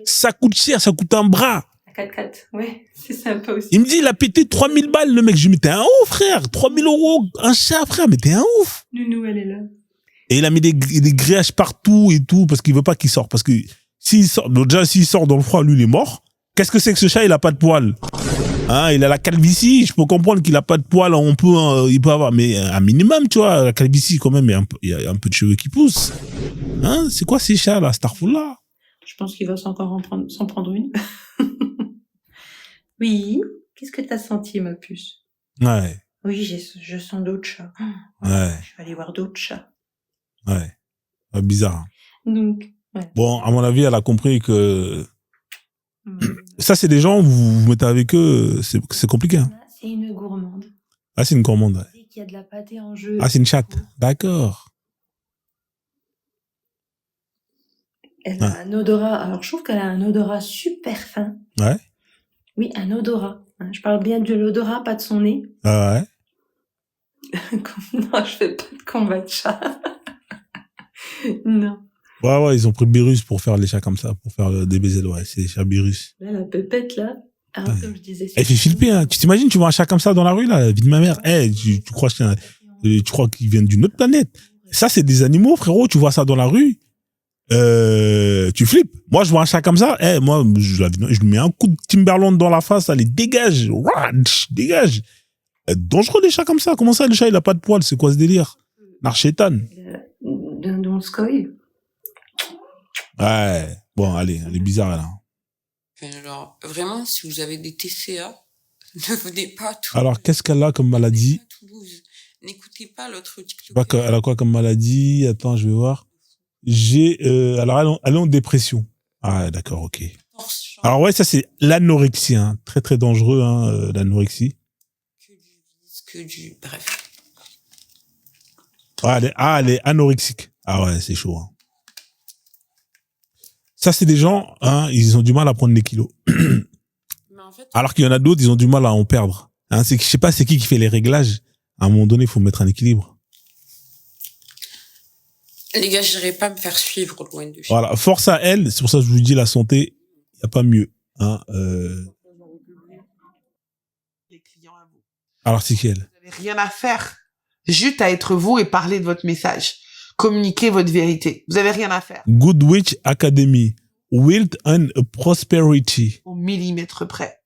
ça coûte cher, ça coûte un bras. 4-4, ouais, c'est sympa aussi. Il me dit, il a pété 3000 balles, le mec. Je lui dis, mais t'es un ouf, frère. 3000 €, un chat, frère, mais t'es un ouf. Nounou, elle est là. Et il a mis des grillages partout et tout, parce qu'il veut pas qu'il sorte. Parce que s'il sort dans le froid, lui, il est mort. Qu'est-ce que c'est que ce chat? Il a pas de poils. Hein, il a la calvitie. Je peux comprendre qu'il a pas de poils. Il peut avoir, mais un minimum, tu vois. La calvitie, quand même, il y a un peu de cheveux qui poussent. Hein, c'est quoi ces chats, là, Starfall, là? Je pense qu'il va s'en prendre une. Oui. Qu'est-ce que t'as senti, ma puce? Ouais. Oui, je sens d'autres chats. Ouais. Je vais aller voir d'autres chats. Ouais. Bizarre. Donc, ouais. Bon, à mon avis, elle a compris que ça, c'est des gens, vous mettez avec eux, c'est compliqué. Hein. C'est une gourmande. Ah, c'est une gourmande. Ouais. Dès qu'il y a de la pâtée en jeu. Ah, c'est une chatte. D'accord. Elle a un odorat. Alors, je trouve qu'elle a un odorat super fin. Ouais. Oui, un odorat. Je parle bien de l'odorat, pas de son nez. Ah ouais. Non, je fais pas de combat de chat. Non. Ouais, ils ont pris Birus pour faire les chats comme ça, pour faire des baisers. Ouais, c'est des chats Birus. Là, la pépette, là. Alors, comme je disais. Elle fait flipper, hein. Tu t'imagines, tu vois un chat comme ça dans la rue, là, la vie de ma mère. Tu crois qu'ils viennent d'une autre planète. Ça, c'est des animaux, frérot. Tu vois ça dans la rue. Tu flippes. Moi, je vois un chat comme ça. Moi, je lui mets un coup de Timberland dans la face. Allez, dégage. Dégage. Dangereux, les chats comme ça. Comment ça, le chat, il a pas de poils? C'est quoi ce délire? Narchétan. Donskoy. Ouais. Bon, allez, elle est bizarre, là. Alors, vraiment, si vous avez des TCA, ne venez pas à Toulouse. Alors, qu'est-ce qu'elle a comme maladie? N'écoutez pas l'autre TikTok. Elle a quoi comme maladie? Attends, je vais voir. Alors, elle est en dépression. Ah, d'accord, ok. Alors, ouais, ça, c'est l'anorexie, hein. Très, très dangereux, hein, l'anorexie. Bref. Elle est anorexique. Ah ouais, c'est chaud, hein. Ça, c'est des gens, hein, ils ont du mal à prendre des kilos. Alors qu'il y en a d'autres, ils ont du mal à en perdre. Hein, je sais pas c'est qui fait les réglages. À un moment donné, il faut mettre un équilibre. Les gars, je n'irai pas me faire suivre loin de chez. Voilà, force à elle. C'est pour ça que je vous dis, la santé, il n'y a pas mieux. Hein, Alors, c'est qui elle? Vous n'avez rien à faire. Juste à être vous et parler de votre message. Communiquer votre vérité. Vous n'avez rien à faire. Good Witch Academy. Wealth and Prosperity. Au millimètre près.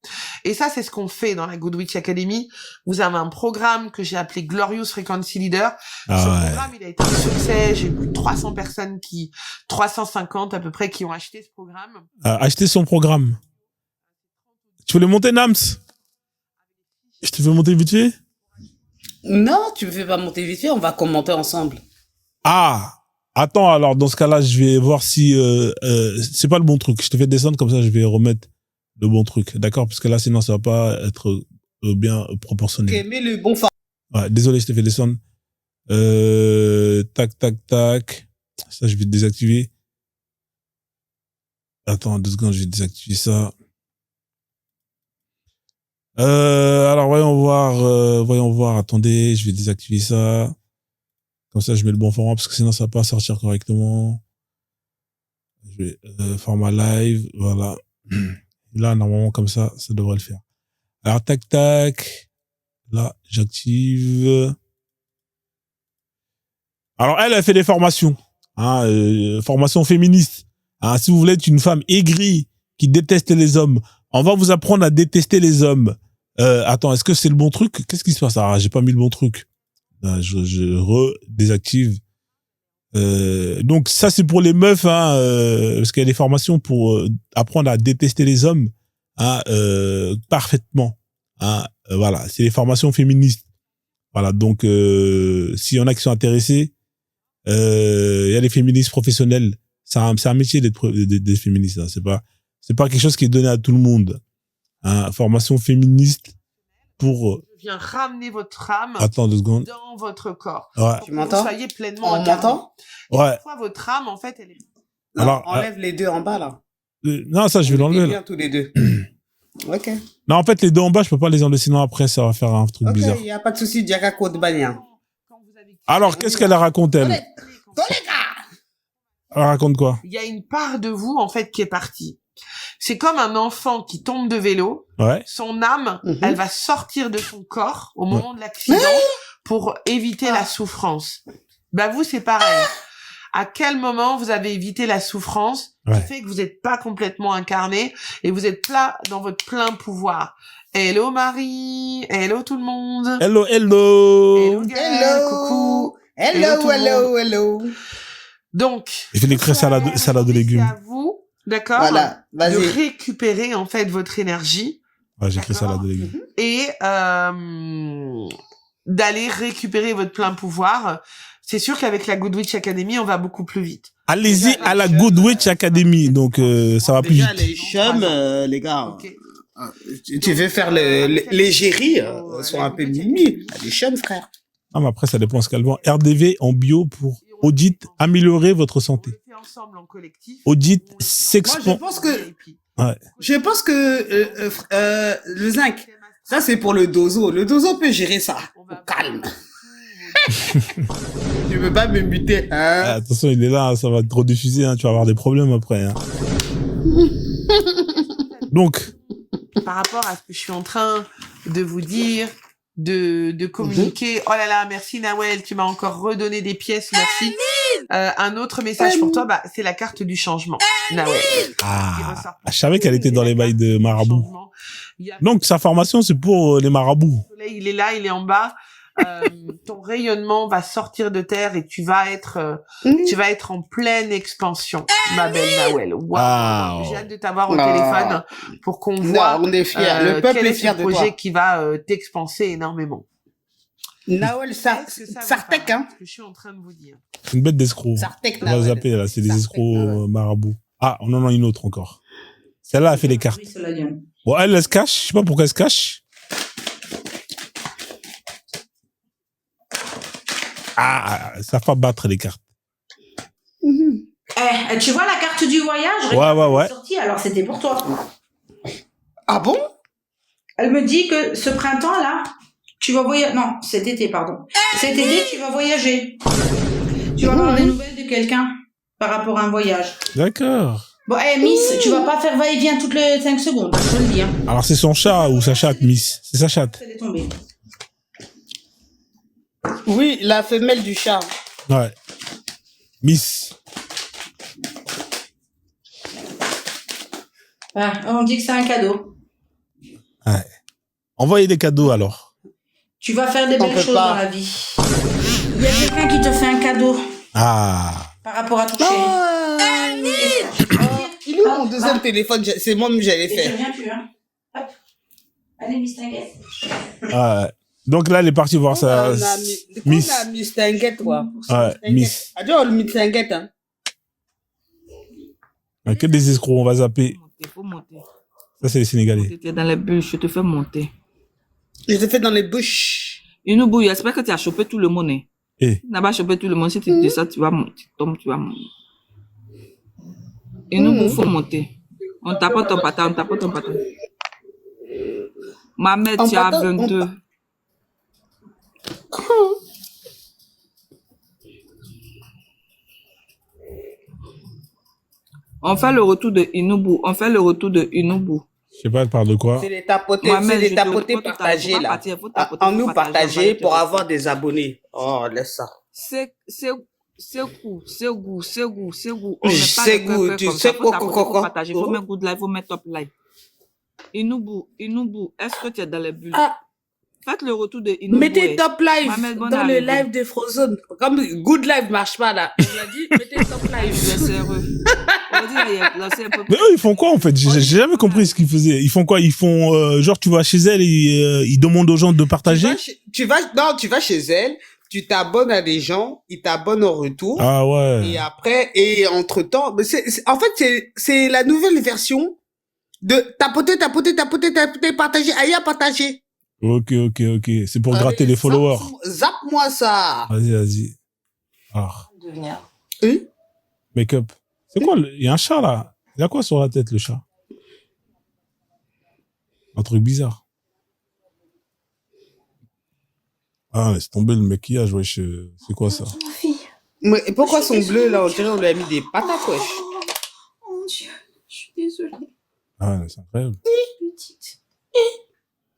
Et ça, c'est ce qu'on fait dans la Good Witch Academy. Vous avez un programme que j'ai appelé Glorious Frequency Leader. Ce programme, il a été un succès. J'ai plus de 300 personnes 350 à peu près, qui ont acheté ce programme. Acheter son programme. Tu veux le monter, Nams? Je te fais monter vite fait? Non, tu me fais pas monter vite fait, on va commenter ensemble. Ah! Attends, alors, dans ce cas-là, je vais voir si, c'est pas le bon truc. Je te fais descendre, comme ça, je vais remettre le bon truc. D'accord? Parce que là, sinon, ça va pas être bien proportionné. Ok, mais le bon format. Ouais, désolé, je te fais descendre. Tac, tac, tac. Ça, je vais désactiver. Attends, 2 secondes, je vais désactiver ça. Alors, voyons voir. Attendez, je vais désactiver ça. Comme ça, je mets le bon format parce que sinon, ça va pas sortir correctement. Je vais, format live, voilà. Et là, normalement, comme ça devrait le faire. Alors, tac, tac. Là, j'active. Alors, elle a fait des formations. Hein, formation féministe. Hein, si vous voulez être une femme aigrie qui déteste les hommes, on va vous apprendre à détester les hommes. Attends, est-ce que c'est le bon truc? Qu'est-ce qui se passe? Ah, j'ai pas mis le bon truc. Je redésactive. Donc ça, c'est pour les meufs, hein, parce qu'il y a des formations pour apprendre à détester les hommes, hein, parfaitement. Hein, voilà, c'est les formations féministes. Voilà, donc s'il y en a qui sont intéressés, il y a les féministes professionnels. C'est un métier d'être féministe. Hein, c'est pas quelque chose qui est donné à tout le monde. Hein, formation féministe pour vient ramener votre âme. Attends 2 secondes. Dans votre corps. Ouais. Tu m'entends? Vous soyez pleinement On m'entend? Ouais. Une fois votre âme, en fait, elle est. Non, alors, enlève les deux en bas, là. Non, ça, je vais l'enlever. Bien tous les deux. Ok. Non, en fait, les deux en bas, je peux pas les enlever, sinon après, ça va faire un truc bizarre. Ok, il n'y a pas de souci, Diaka Code Bagnan. Alors, qu'est-ce qu'elle raconte, elle? Elle raconte quoi? Il y a une part de vous, en fait, qui est partie. C'est comme un enfant qui tombe de vélo. Ouais. Son âme, elle va sortir de son corps au moment de l'accident pour éviter la souffrance. Bah, vous, c'est pareil. À quel moment vous avez évité la souffrance qui fait que vous n'êtes pas complètement incarné et vous êtes là dans votre plein pouvoir. Hello Marie, hello tout le monde. Hello, hello. Hello Gaël, coucou. Hello. Donc, je vais l'écrire salade de légumes. C'est à vous, d'accord, voilà, de récupérer en fait votre énergie. Ouais, j'écris salade de légumes. Et d'aller récupérer votre plein pouvoir. C'est sûr qu'avec la Good Witch Academy, on va beaucoup plus vite. Allez-y à la Good Witch Academy. Donc, ça va plus Déjà, vite. les chums, les gars, tu veux faire l'égérie, sont un peu mimi. Les chums, frère. Ah, mais après, ça dépend ce qu'elle vend. RDV en bio pour audit, améliorer votre santé. Audit, Moi, s'expand. je pense que, Ouais. le zinc, ça, c'est pour le dozo. Le dozo peut gérer ça. Au calme. Tu veux pas me muter, hein? Ah, attention, il est là, ça va te rediffuser, hein, tu vas avoir des problèmes après. Hein. Donc. Par rapport à ce que je suis en train de vous dire, de communiquer. Oh là là, merci Nawel, tu m'as encore redonné des pièces, merci. Un autre message pour toi, c'est la carte du changement. Nawel. Ah, je savais qu'elle était dans les bails de marabout. Donc, sa formation, c'est pour les marabouts. Le soleil, il est là, il est en bas. Ton rayonnement va sortir de terre et tu vas être en pleine expansion, ma belle Nawel. Wow. J'ai hâte de t'avoir au téléphone pour qu'on voit on est fiers. Le peuple est fier de toi. projet qui va t'expanser énormément. Nawel, Sartek, hein. Ce que je suis en train de vous dire. C'est une bête d'escrocs. Sartek, On va zapper, là, c'est des escrocs marabouts. Ah, on en a une autre encore. Celle-là a fait les cartes. Bon, elle se cache, je sais pas pourquoi elle se cache. Ah, ça fait battre les cartes. Tu vois la carte du voyage? Ouais. Sortie, alors c'était pour toi. Ah bon? Elle me dit que ce printemps-là, tu vas voyager. Non, cet été, pardon. Cet été, tu vas voyager. Tu vas avoir des nouvelles de quelqu'un par rapport à un voyage. D'accord. Bon, Miss, tu vas pas faire va-et-vient toutes les 5 secondes, je te le dis. Hein. Alors, c'est son chat ou sa chatte, Miss? C'est sa chatte. Elle est tombée. Oui, la femelle du chat. Ouais. Miss. Ah, on dit que c'est un cadeau. Ouais. Envoyez des cadeaux, alors. Tu vas faire des belles choses dans la vie. Il y a quelqu'un qui te fait un cadeau. Ah. Par rapport à toucher. Il est où mon deuxième téléphone? C'est moi-même j'allais faire. Je reviens plus, hein. Hop. Allez, Miss Tinguette. Ouais. Donc là, elle est partie voir sa Miss. On a Miss Tinguette, quoi. Ouais, Miss. Adieu, on Miss Tinguette, hein. Que des escrocs, on va zapper. Il faut monter. Ça, c'est les Sénégalais. Tu es dans les bûches, je te fais monter. Je te fais dans les bûches. Inoubou, j'espère que tu as chopé tout le monde. Eh. Tu n'as pas chopé tout le monde. Si tu descends, tu vas monter. Tu tombes, tu vas monter. Inoubou, faut monter. On tapote ton patin, Mamet, tu as 22. On fait le retour de Inoubou. Je sais pas, elle parle de quoi. C'est les tapotés, partagés, là. En nous partager pour avoir des abonnés. Oh, laisse ça. C'est goût. On C'est goût, tu sais quoi. Il faut mettre good live, il faut mettre top live. Inoubou, est-ce que tu es dans les bulles? Faites le retour de Inoubou. Mettez top live dans le live de Frozen. Comme good live marche pas, là. On a dit, mettez top live. Mais eux, ils font quoi, en fait? J'ai jamais compris ce qu'ils faisaient. Ils font quoi? Ils font, genre, tu vas chez elle et ils demandent aux gens de partager? Tu vas chez elle, tu t'abonnes à des gens, ils t'abonnent en retour. Ah ouais. Et après, entre-temps, en fait, c'est la nouvelle version de tapoter, partager, ailleurs partager. Ok. C'est pour gratter les followers. Zappe-moi ça. Vas-y. Alors. Make-up. C'est quoi? Il y a un chat, là. Il a quoi sur la tête, le chat? Un truc bizarre. Ah, laisse tomber le maquillage, wesh. C'est quoi ça? Mais pourquoi son bleu, là? On dirait qu'on lui a mis des patates, wesh. Oh mon Dieu, je suis désolée. Ah, c'est incroyable.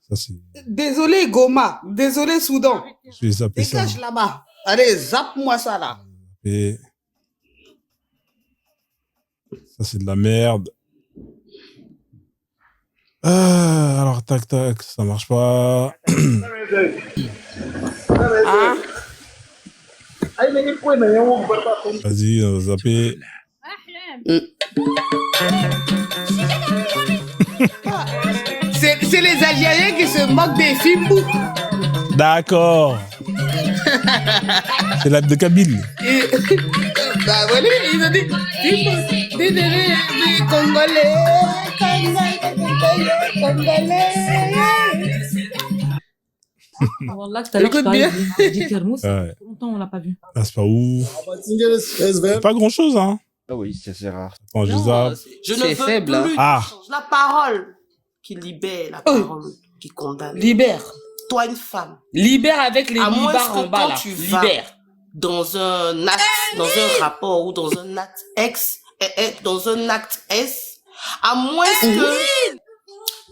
Ça, c'est... Désolé, Goma. Désolé, Soudan. Je vais zapper ça. Dégage là-bas. Allez, zappe-moi ça, là. Et... ça, c'est de la merde. Alors, tac, ça marche pas. Vas-y, on va zapper. C'est les Algériens qui se moquent des Fimbou. D'accord. C'est l'app de Kabyle. Bah voilà, ils ont dit Congolais. Wallah, tout à l'heure, je parlais du Kermous. Ouais. Longtemps, on l'a pas vu. Ah, c'est pas ouf. Pas grand chose, hein. Ah oui, c'est rare. Attends, je zappe. Je ne veux faible, plus Ah. la parole qui libère, la parole qui condamne. Libère. Toi, une femme. Libère avec les À moins libards que en bas, quand là. tu vas Libère. dans un acte, dans un rapport ou dans un acte dans un acte S, à moins que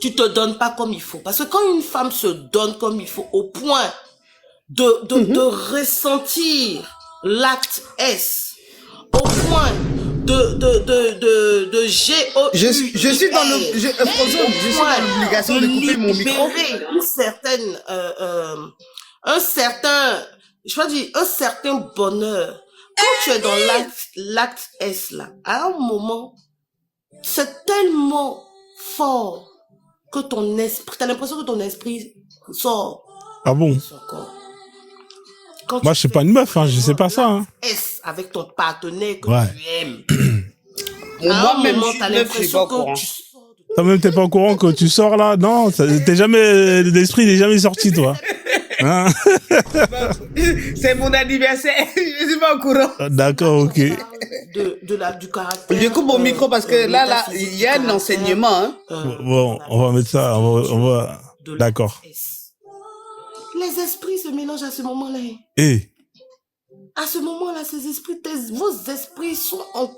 tu te donnes pas comme il faut. Parce que quand une femme se donne comme il faut au point de ressentir l'acte S, au point de G-O-U. Je suis dans l'obligation de couper mon micro. Un certain bonheur. Quand tu es dans l'acte S là, à un moment, c'est tellement fort que ton esprit, t'as l'impression que ton esprit sort. Ah bon? Moi, je suis pas une meuf, hein, je sais pas ça, hein. S avec ton partenaire que Ouais. tu aimes. Moi-même, t'as je suis pas au courant. Toi-même, t'es pas au courant que tu sors là? Non, t'es jamais, l'esprit n'est jamais sorti, toi. Hein? C'est mon anniversaire, je suis pas au courant. D'accord, ok. Du caractère. Je coupe mon micro parce que là, il y a un enseignement, hein. Bon, on va mettre ça, on va... D'accord. Les esprits se mélangent à ce moment-là. Eh. À ce moment-là, ces esprits, vos esprits sont en...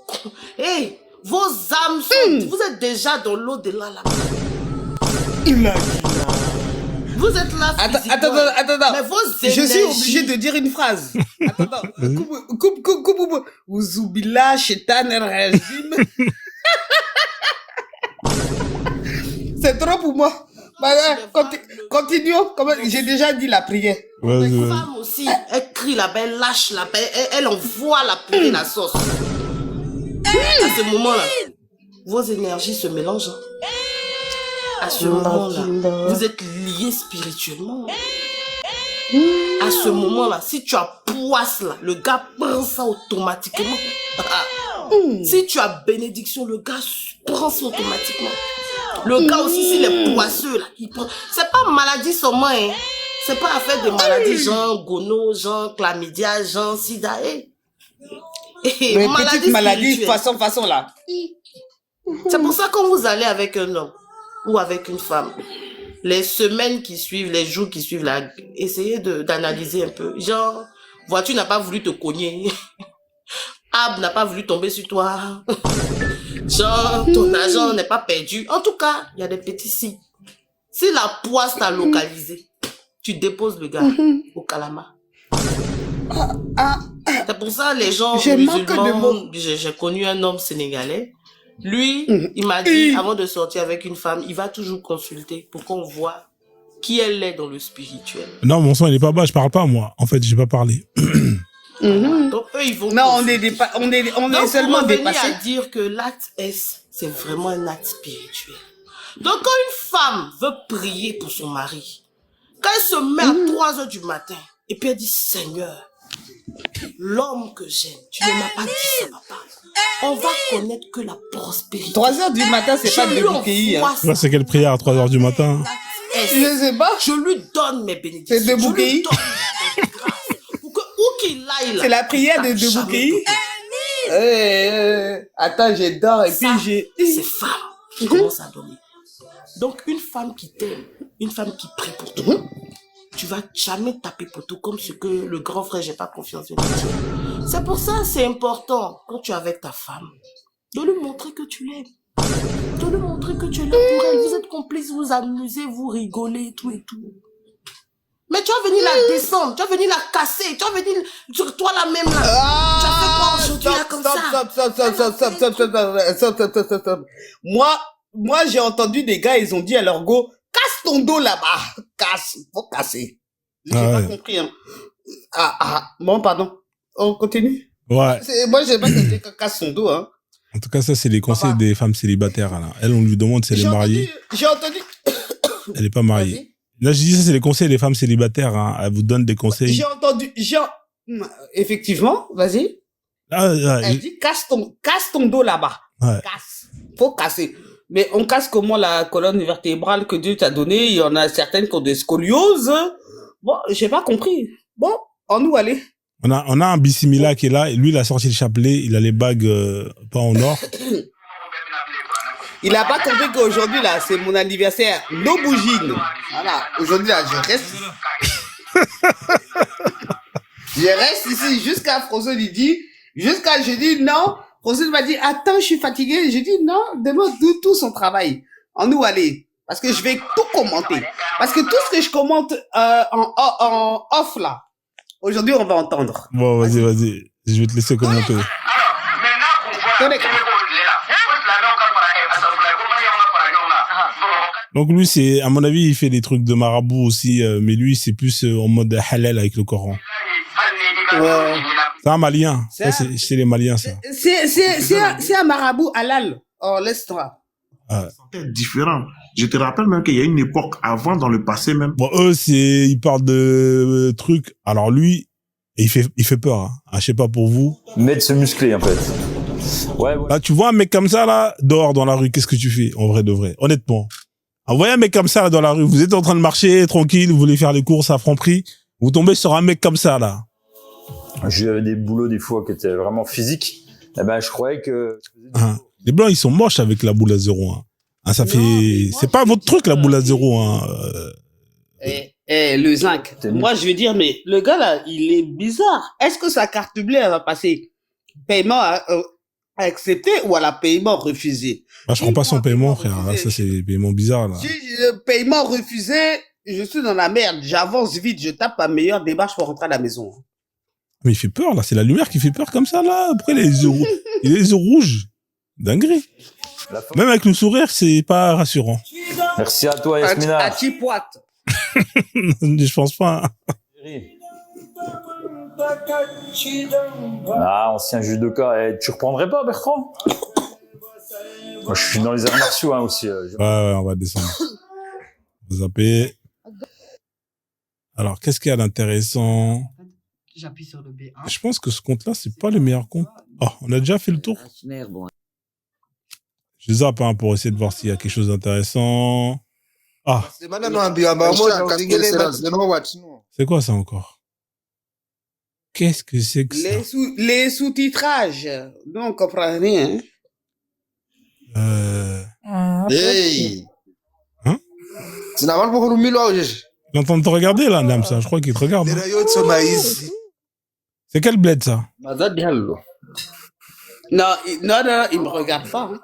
Hey, vos âmes sont... Vous êtes déjà dans l'au-delà là. Vous êtes là. Attends. Mais vos énergies... Je suis obligé de dire une phrase. Attends. Coupe. Ouzubila, Shetan, régime. C'est trop pour moi. Continuons. J'ai déjà dit la prière. Les femmes aussi, elles crient là-bas, elles lâchent là-bas, elles envoient la purée, la sauce. À ce moment-là, vos énergies se mélangent. À ce moment-là, vous êtes liés spirituellement. À ce moment-là, si tu as poisse là, le gars prend ça automatiquement. Si tu as bénédiction, le gars prend ça automatiquement. Le gars aussi, s'il est poisseux là, il prend. C'est pas maladie seulement, hein. C'est pas affaire de maladie, genre gono, genre chlamydia, genre sida, Mais petite maladie, façon là. C'est pour ça quand vous allez avec un homme ou avec une femme, les semaines qui suivent, les jours qui suivent là, essayez d'analyser un peu. Genre, voiture n'a pas voulu te cogner. Arbre n'a pas voulu tomber sur toi. Genre, ton argent n'est pas perdu. En tout cas, il y a des petits signes. Si la poisse t'a localisé, tu déposes le gars au Kalama. C'est pour ça les gens musulmans, j'ai connu un homme sénégalais. Lui, il m'a dit, avant de sortir avec une femme, il va toujours consulter pour qu'on voit qui elle est dans le spirituel. Non, mon sang, il est pas bas, je parle pas, moi. En fait, j'ai pas parlé. Donc, eux, ils vont... Non, on est seulement dépassés. À dire que l'acte S, c'est vraiment un acte spirituel. Donc, quand une femme veut prier pour son mari, quand elle se met à 3 heures du matin, et puis elle dit, Seigneur, l'homme que j'aime, tu ne m'as pas dit ça, papa. On va connaître que la prospérité. 3 heures du matin, c'est pas de bouquet. Hein. C'est quelle prière à 3 heures du matin? Je sais pas. Je lui donne mes bénédictions. C'est de bouquet. Pour que où qu'il aille là. C'est la prière de bouquet. Attends, je dors et puis j'ai... C'est femme qui commence à donner. Donc, une femme qui t'aime, une femme qui prie pour toi, tu vas jamais taper pour tout comme ce que le grand frère, j'ai pas confiance en lui. C'est pour ça, c'est important, quand tu es avec ta femme, de lui montrer que tu l'aimes. De lui montrer que tu es là pour elle. Vous êtes complices, vous amusez, vous rigolez, tout et tout. Mais tu vas venir la descendre, tu vas venir la casser, tu vas venir sur toi la même là. Tu as fait quoi aujourd'hui là comme ça? Moi, j'ai entendu des gars, ils ont dit à leur go, casse ton dos là-bas. Faut casser. J'ai pas compris, hein. Bon, pardon. On continue? Ouais. Moi, j'ai pas compris casse son dos, hein. En tout cas, ça, c'est les conseils des femmes célibataires, là. Elle, on lui demande si elle est mariée. J'ai entendu. Elle est pas mariée. Là, je dis ça, c'est les conseils des femmes célibataires, hein. Elle vous donne des conseils. J'ai entendu, effectivement, vas-y. Elle dit casse ton dos là-bas. Ouais. Casse. Faut casser. Mais on casse comment la colonne vertébrale que Dieu t'a donnée? Il y en a certaines qui ont des scolioses. Bon, j'ai pas compris. Bon, en nous aller. On a un Bissimila qui est là, et lui, il a sorti le chapelet, il a les bagues pas en or. Il a pas compris qu'aujourd'hui, là, c'est mon anniversaire. No bougine. Voilà. Aujourd'hui, là, je reste. Je reste ici jusqu'à François lui dit, jusqu'à je dis non. François m'a dit, attends, je suis fatigué. J'ai dit non, demande tout son travail. En nous aller. Parce que je vais tout commenter. Parce que tout ce que je commente en off, là, aujourd'hui, on va entendre. Bon, vas-y. Je vais te laisser commenter. Donc lui, c'est, à mon avis, il fait des trucs de marabout aussi, mais lui, c'est plus en mode halal avec le Coran. Ouais. C'est un Malien. Ça, c'est les Maliens, ça. C'est un marabout halal. Oh, laisse-toi. C'est différent. Je te rappelle même qu'il y a une époque avant, dans le passé même. Bon, eux, ils parlent de trucs. Alors lui, il fait peur. Hein. Ah, je sais pas pour vous. Mais de se muscler, en fait. Ouais. Là, tu vois un mec comme ça, là, dehors dans la rue, qu'est-ce que tu fais, en vrai de vrai? Honnêtement. Envoyez un mec comme ça, là, dans la rue. Vous êtes en train de marcher, tranquille, vous voulez faire les courses à Franprix. Vous tombez sur un mec comme ça, là. J'avais des boulots, des fois, qui étaient vraiment physiques. Eh ben, je croyais que... Les Blancs, ils sont moches avec la boule à zéro. Hein. Ah, ça fait... C'est pas votre truc, la boule à zéro. Hein. Le zinc. Moi, je veux dire, mais le gars, là, il est bizarre. Est-ce que sa carte bleue, elle va passer paiement accepté ou à la paiement refusé? Bah, je prends pas son paiement, frère. Là, ça, c'est des paiements bizarres, là. Si le paiement refusé, je suis dans la merde. J'avance vite, je tape ma meilleure démarche pour rentrer à la maison. Mais il fait peur, là. C'est la lumière qui fait peur comme ça, là. Pourquoi il a les yeux rouges? Dinguerie. Même avec le sourire, c'est pas rassurant. Merci à toi, Yasmina. À qui poite? Je pense pas. Hein. Ah, ancien judoka. Tu reprendrais pas, Bertrand? Moi, je suis dans les arts martiaux, hein, aussi. Ouais, on va descendre. On va zapper. Alors, qu'est-ce qu'il y a d'intéressant? J'appuie sur le B1. Je pense que ce compte-là, c'est pas le meilleur compte. Oh, on a déjà fait le tour. Je zappe hein, pour essayer de voir s'il y a quelque chose d'intéressant. Ah. C'est quoi ça encore? Qu'est-ce que c'est que ça? Les sous-titrages. Nous, on comprend rien. Hey! Hein? C'est normal pour nous, Milo. Il est en train de te regarder, là, Nam, ça. Je crois qu'il te regarde. C'est quel bled, ça? Non, il me regarde pas. Hein.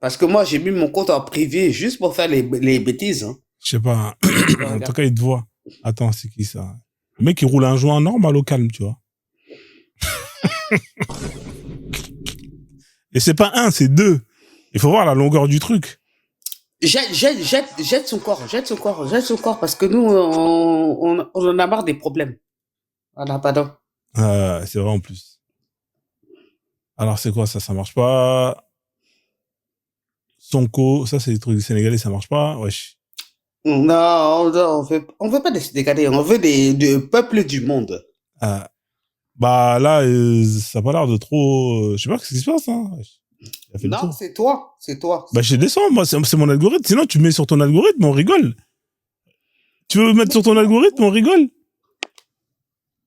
Parce que moi, j'ai mis mon compte en privé juste pour faire les bêtises. Hein. Je sais pas. En tout cas, il te voit. Attends, c'est qui ça? Le mec, il roule un joint normal au calme, tu vois. Et c'est pas un, c'est deux. Il faut voir la longueur du truc. Jette son corps, parce que nous, on en a marre des problèmes. Voilà, pardon. C'est vrai en plus. Alors, c'est quoi ça? Ça marche pas. Sonko, ça, c'est des trucs sénégalais, ça marche pas. Wesh. Non, on veut pas des Sénégalais, on veut des peuples du monde. Bah là, ça a pas l'air de trop... je sais pas ce qui se passe, hein. Non, c'est toi. Bah je descends, moi, c'est mon algorithme. Sinon, tu mets sur ton algorithme, on rigole. Tu veux mettre sur ton algorithme, on rigole.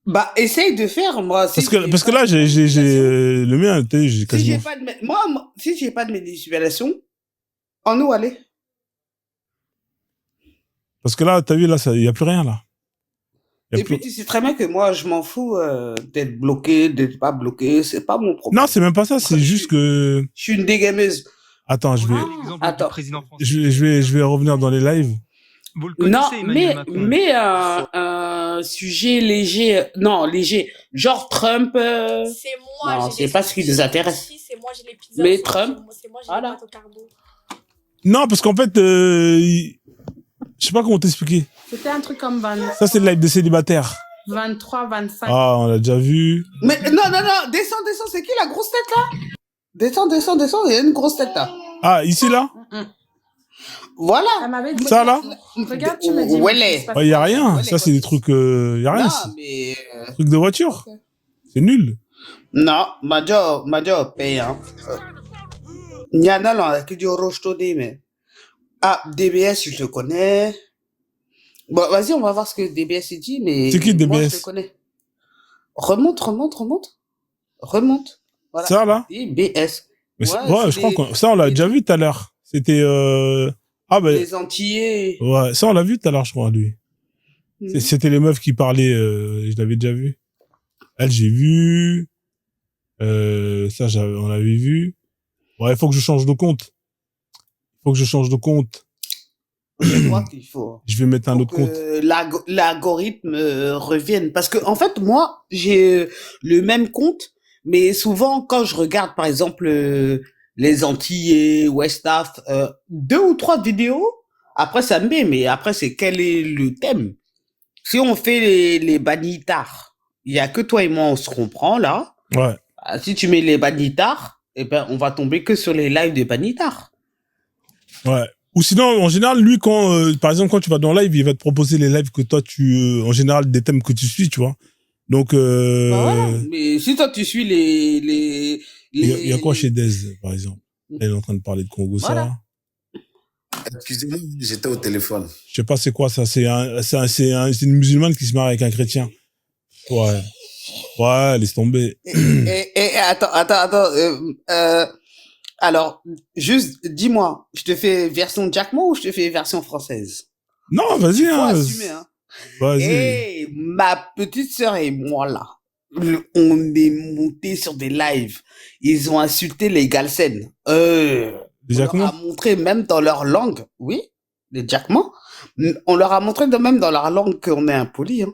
Bah, essaye de faire, moi. Parce que là, j'ai le mien, j'ai quasiment... Si j'ai pas de manipulation, en nous, allez. Parce que là, t'as vu, là, il y a plus rien, là. Et puis, tu sais très bien que moi, je m'en fous d'être bloqué, d'être pas bloqué. C'est pas mon problème. Non, c'est même pas ça. C'est juste que... Je suis une dégameuse. Attends, je vais revenir dans les lives. Vous le connaissez, non, mais un sujet léger. Non, léger. Genre Trump. C'est moi. Non, c'est pas ce qui nous intéresse. Si, c'est moi, j'ai les pizzas. Mais Trump. C'est moi, j'ai les pâtes au carbo. Non, parce qu'en fait... Je sais pas comment t'expliquer. C'était un truc comme 20. Ça, c'est le live des célibataires. 23, 25. Ah, on l'a déjà vu. Mais non, descends, c'est qui la grosse tête là? Descends, il y a une grosse tête là. Ah, ici là? Voilà. Ça là? Regarde, tu me dis. Il y a rien. Ça, c'est des trucs... Il y a rien. Trucs de voiture. C'est nul. Non, Major paye, hein. Nyana, là, qui dit Roche mais. Ah, DBS, je le connais. Bon, vas-y, on va voir ce que DBS il dit, mais. C'est qui moi, je DBS? le connais. Remonte. Voilà. Ça, là? DBS. Mais Ouais, je crois que ça, on l'a déjà vu tout à l'heure. C'était... Ah, ben... Les Antillais. Ouais, ça, on l'a vu tout à l'heure, je crois, lui. C'était les meufs qui parlaient, je l'avais déjà vu. Elle, j'ai vu. Ça, on l'avait vu. Ouais, il faut que je change de compte. Je crois qu'il faut. Je vais mettre un autre compte. L'algorithme revienne. Parce que, en fait, moi, j'ai le même compte, mais souvent, quand je regarde, par exemple, les Antillais, West Af, 2 ou 3 vidéos, après, ça me met, mais après, c'est quel est le thème? Si on fait les banitards, il y a que toi et moi, on se comprend, là. Ouais. Si tu mets les banitards, eh ben, on va tomber que sur les lives des banitards. Ouais. Ou sinon, en général, lui, quand, par exemple, quand tu vas dans le live, il va te proposer les lives que toi, en général, des thèmes que tu suis, tu vois. Donc, Voilà. Mais si toi, tu suis il y a quoi chez Dez, par exemple? Elle est en train de parler de Congo, Voilà. ça. Excusez-moi, j'étais au téléphone. Je sais pas c'est quoi ça. C'est une musulmane qui se marie avec un chrétien. Ouais. Ouais, laisse tomber. Et attends. Alors, juste, dis-moi, je te fais version Jackmo ou je te fais version française? Non, vas-y, Faut hein. assumer, hein. Vas-y. Et ma petite sœur et moi, là, on est montés sur des lives. Ils ont insulté les Galsen. Les Jackmo? On leur a montré même dans leur langue, oui, les Jackmo. On leur a montré même dans leur langue qu'on est impoli, hein.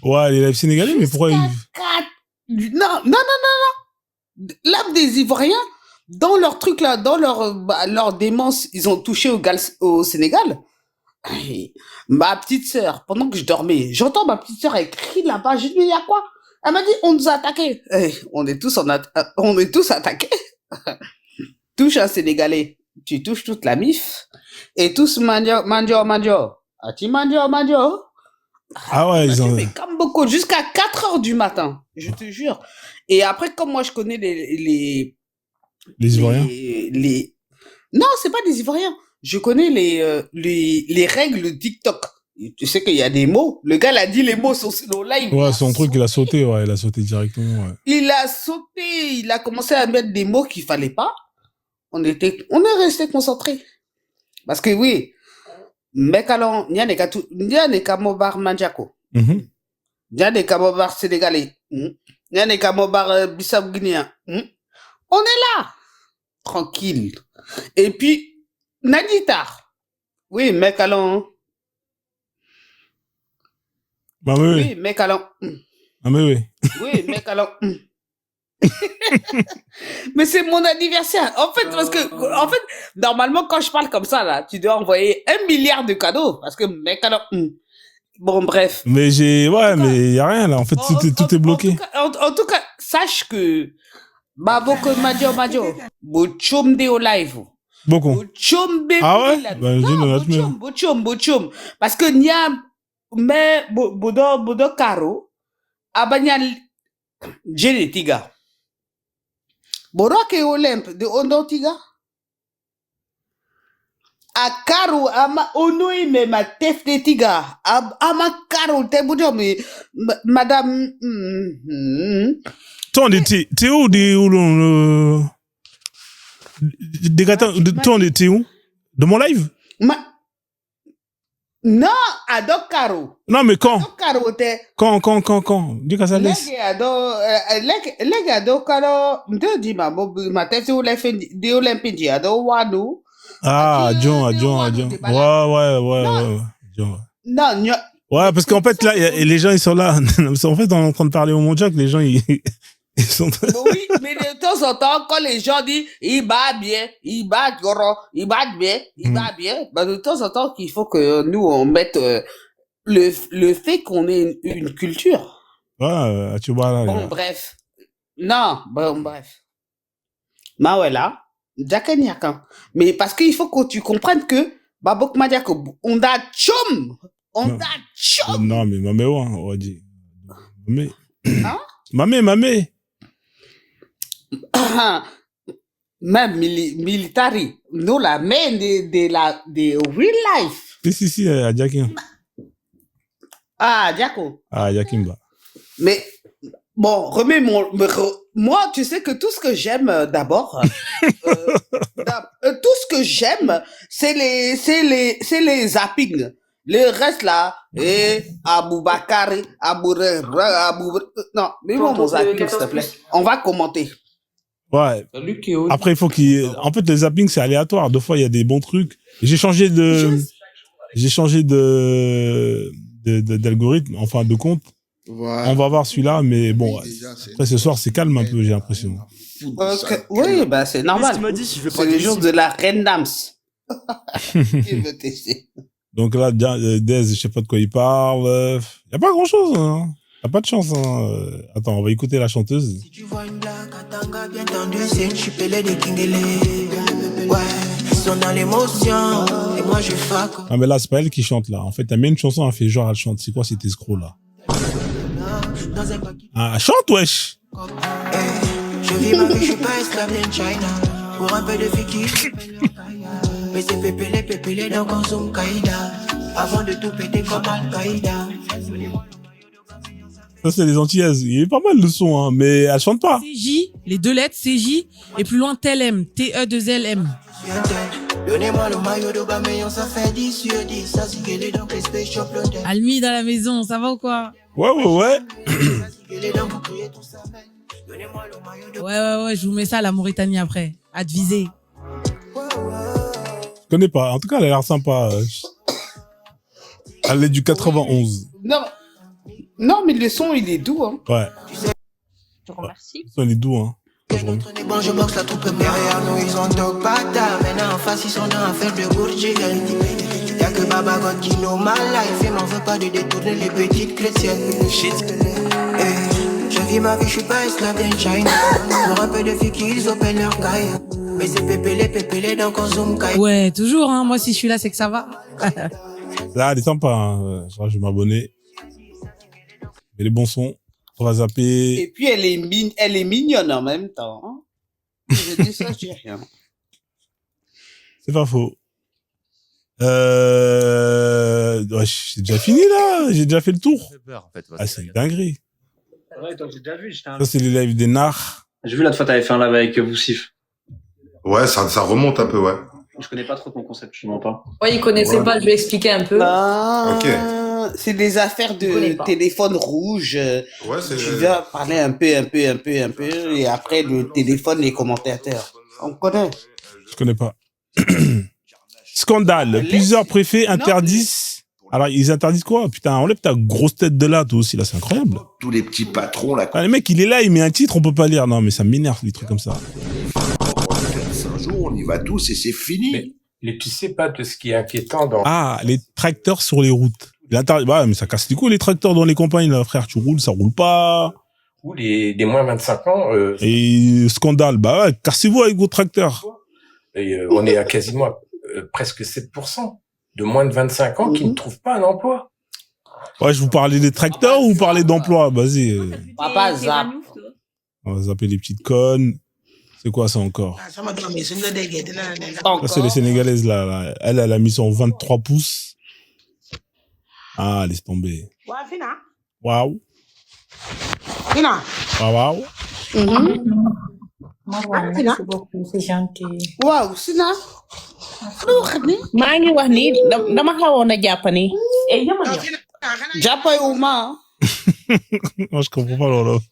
Ouais, les lives sénégalais, mais pourquoi Non. L'âme des Ivoiriens, dans leur truc là, dans leur démence, ils ont touché au Sénégal. Et ma petite sœur, pendant que je dormais, j'entends ma petite sœur, elle crie là-bas. J'ai dit, mais il y a quoi? Elle m'a dit, on nous a attaqués. On est tous attaqués. Touche un Sénégalais, tu touches toute la MIF. Et tous mandio. Ati mandio. Ah ouais, ils ont... Mais comme beaucoup, jusqu'à 4h du matin, je te jure. Et après, comme moi, je connais les Ivoiriens? Non, c'est pas des Ivoiriens. Je connais les règles de TikTok. Tu sais qu'il y a des mots. Le gars, il a dit les mots sur le live. Ouais, son truc, il a sauté directement, ouais. Il a sauté, il a commencé à mettre des mots qu'il fallait pas. On est resté concentrés. Parce que oui, Mekalon, Nyane Mobar Manjako. Nyane Mobar Sénégalais. Nyane Mobar Bissau Guinéen. On est là. Tranquille. Et puis, Naditar. Oui, Mekalon. Bah oui. Oui, Mekalon. Ah mais oui. Oui, Mekalon. Mais c'est mon anniversaire. En fait, normalement, quand je parle comme ça, là, tu dois envoyer 1 milliard de cadeaux. Parce que, mec, alors, bon, bref. Mais mais il y a rien, là. En fait, tout est bloqué. En tout cas, sache que, Baboko Majo, Bochum de au live. Beaucoup. Bochum de. Ah ouais? Bochum. Parce que, mais, Bodo Karo, Abanyal, Tiga. Boroke Olympe de Ondotiga. A Karo ama onoi me ma tef de tiga. Ama Karo te bujo me madame. Toi, t'es où toi, t'es où? De mon live? Non, ado Karo. Non, mais quand? Karo te. Quand? Dis qu'à ça laisse. Lege ado Karo. Mde di ma tef de Olympe ado wanu. Ah, John. Ouais. John. Non, ouais, parce qu'en fait, là, les gens, ils sont là. En fait, on est en train de parler au monde que les gens, ils sont... Oui, mais de temps en temps, quand les gens disent, il bat bien, il bat bien, bah, de temps en temps, il faut que nous, on mette le fait qu'on ait une culture. Ouais, tu vois, là. Bon, bref. Ma ouais, là. Mais parce qu'il faut que tu comprennes que Babok Madiako, on a chum. Non, mais mamé, on va dire. Mamé. Mamé. Même military. Nous, la main de real life. Si, à Jakim. Ah, Diako. Ah, Jakimba. Mais, bon, moi, tu sais que tout ce que j'aime d'abord, tout ce que j'aime, c'est les zappings. Le reste là, Aboubakar, non, mais bon, mon zapping, s'il te plaît. On va commenter. Ouais. Après, il faut qu'il. En fait, le zapping, c'est aléatoire. Deux fois, il y a des bons trucs. J'ai changé d'algorithme, enfin, de compte. Voilà. On va voir celui-là, mais bon, après ce soir, c'est calme un peu, j'ai l'impression. Oui, bah, c'est normal. C'est le jour de la reine Dams. Il veut tester. Donc là, Dez, je sais pas de quoi il parle. Y a pas grand chose, hein. T'as pas de chance, hein. Attends, on va écouter la chanteuse. Tu vois une blague, Katanga, bien tendu, c'est une chipelle de Kingele. Ouais, ils sont dans l'émotion, et moi je fuck. Ah, mais là, c'est pas elle qui chante, là. En fait, elle met une chanson, elle fait genre, elle chante. C'est quoi cet escroc, là? Ah, chante, wesh! Je vis ma vie, je suis pas esclave in China. Pour un peu de fiki, mais c'est pépélé dans Konzum Kaïda. Avant de tout péter comme Al-Qaïda. Ça, c'est les Antillaises. Il y a pas mal de sons, hein, mais elle chante pas. CJ, les deux lettres, CJ, et plus loin, TLM, TE2LM. Donnez-moi le maillot d'Aubameyang, ça fait 10 sur 10. Ça, c'est qu'elle est dans les Space Shop London. Almi dans la maison, ça va ou quoi? Ouais. Ouais, je vous mets ça à la Mauritanie après. À te viser. Je connais pas. En tout cas, elle a l'air sympa. Elle est du 91. Non, mais le son, il est doux, hein. Ouais. Je te remercie. Le son, il est doux, hein. Bon, je boxe la troupe derrière nous, ils ont dog bata. Maintenant en face, ils sont dans l'affaire de Gourjigan. Y'a que Baba God qui know my life. Il m'en veut pas de détourner les petites chrétiennes. Shit. Je vis ma vie, je suis pas esclave in China. Pour un peu de filles qui ils open leur caille. Mais c'est pépélé dans Konzum Kai. Ouais, toujours, hein. Moi, si je suis là, c'est que ça va. Là, elle est sympa, hein. Je vais m'abonner. Mais les bons sons, on va zapper. Et puis, elle est mignonne en même temps. Hein. Je dis ça, je dis rien. C'est pas faux. Ouais, c'est déjà fini, là. J'ai déjà fait le tour. Ah, c'est une dinguerie. Ouais, toi, j'ai déjà vu. Ça, c'est les lives des nards. J'ai vu l'autre fois, t'avais fait un live avec Boussif. Ouais, ça remonte un peu, ouais. Je connais pas trop ton concept, je mens pas. Ouais, il connaissait pas, je vais expliquer un peu. Ok. C'est des affaires de téléphone rouge. Ouais, c'est... Tu viens parler un peu, et après, le téléphone, les commentateurs. On connaît. Je connais pas. Scandale. Plusieurs préfets interdisent. Alors, ils interdisent quoi? Putain, enlève ta grosse tête de là, toi aussi, là, c'est incroyable. Tous les petits patrons, là. Ah, le mec, il est là, il met un titre, on peut pas lire. Non, mais ça m'énerve, les trucs comme ça. Un jour, on y va tous et c'est fini. Et tu sais pas de ce qui est inquiétant dans... Ah, les tracteurs sur les routes. Bah, mais ça casse les couilles, les tracteurs dans les campagnes, là, frère. Tu roules, ça roule pas. Ou des moins 25 ans... Et scandale. Bah ouais, cassez-vous avec vos tracteurs. Et on est à quasiment presque 7% de moins de 25 ans qui ne trouvent pas un emploi. Ouais, je vous parlais des tracteurs ou vous parlez d'emploi? Vas-y. Papa, zap. On va zapper les petites connes. C'est quoi ça encore? Ça, c'est les Sénégalaises, là. Elle a mis son 23 pouces. Ah, laisse tomber. Waouh. Waouh. Merci beaucoup, c'est gentil. Waouh, Sina. maa ngi wax ni dama xawoon a jàpp ni. Jàppay Ouma. Moi, je comprends pas l'Olof.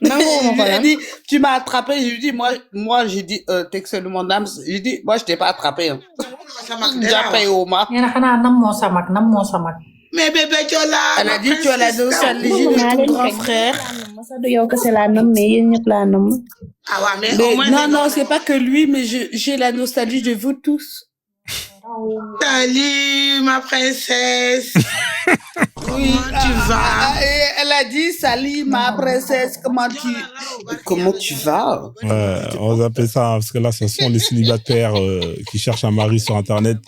Il a dit, tu m'as attrapé. Je lui dis, moi, j'ai dit, texte le mon âme. J'ai dit, moi, je t'ai pas attrapé. Hein. Jàppay Ouma. Mais bébé, elle a dit, tu as la nostalgie de ton grand frère. Mais non, c'est pas que lui, mais j'ai la nostalgie de vous tous. Salut, ma princesse. Oui, tu vas. Elle a dit, salut, ma princesse, comment tu vas? Ouais, on va appeler ça, parce que là, ce sont les célibataires qui cherchent un mari sur Internet.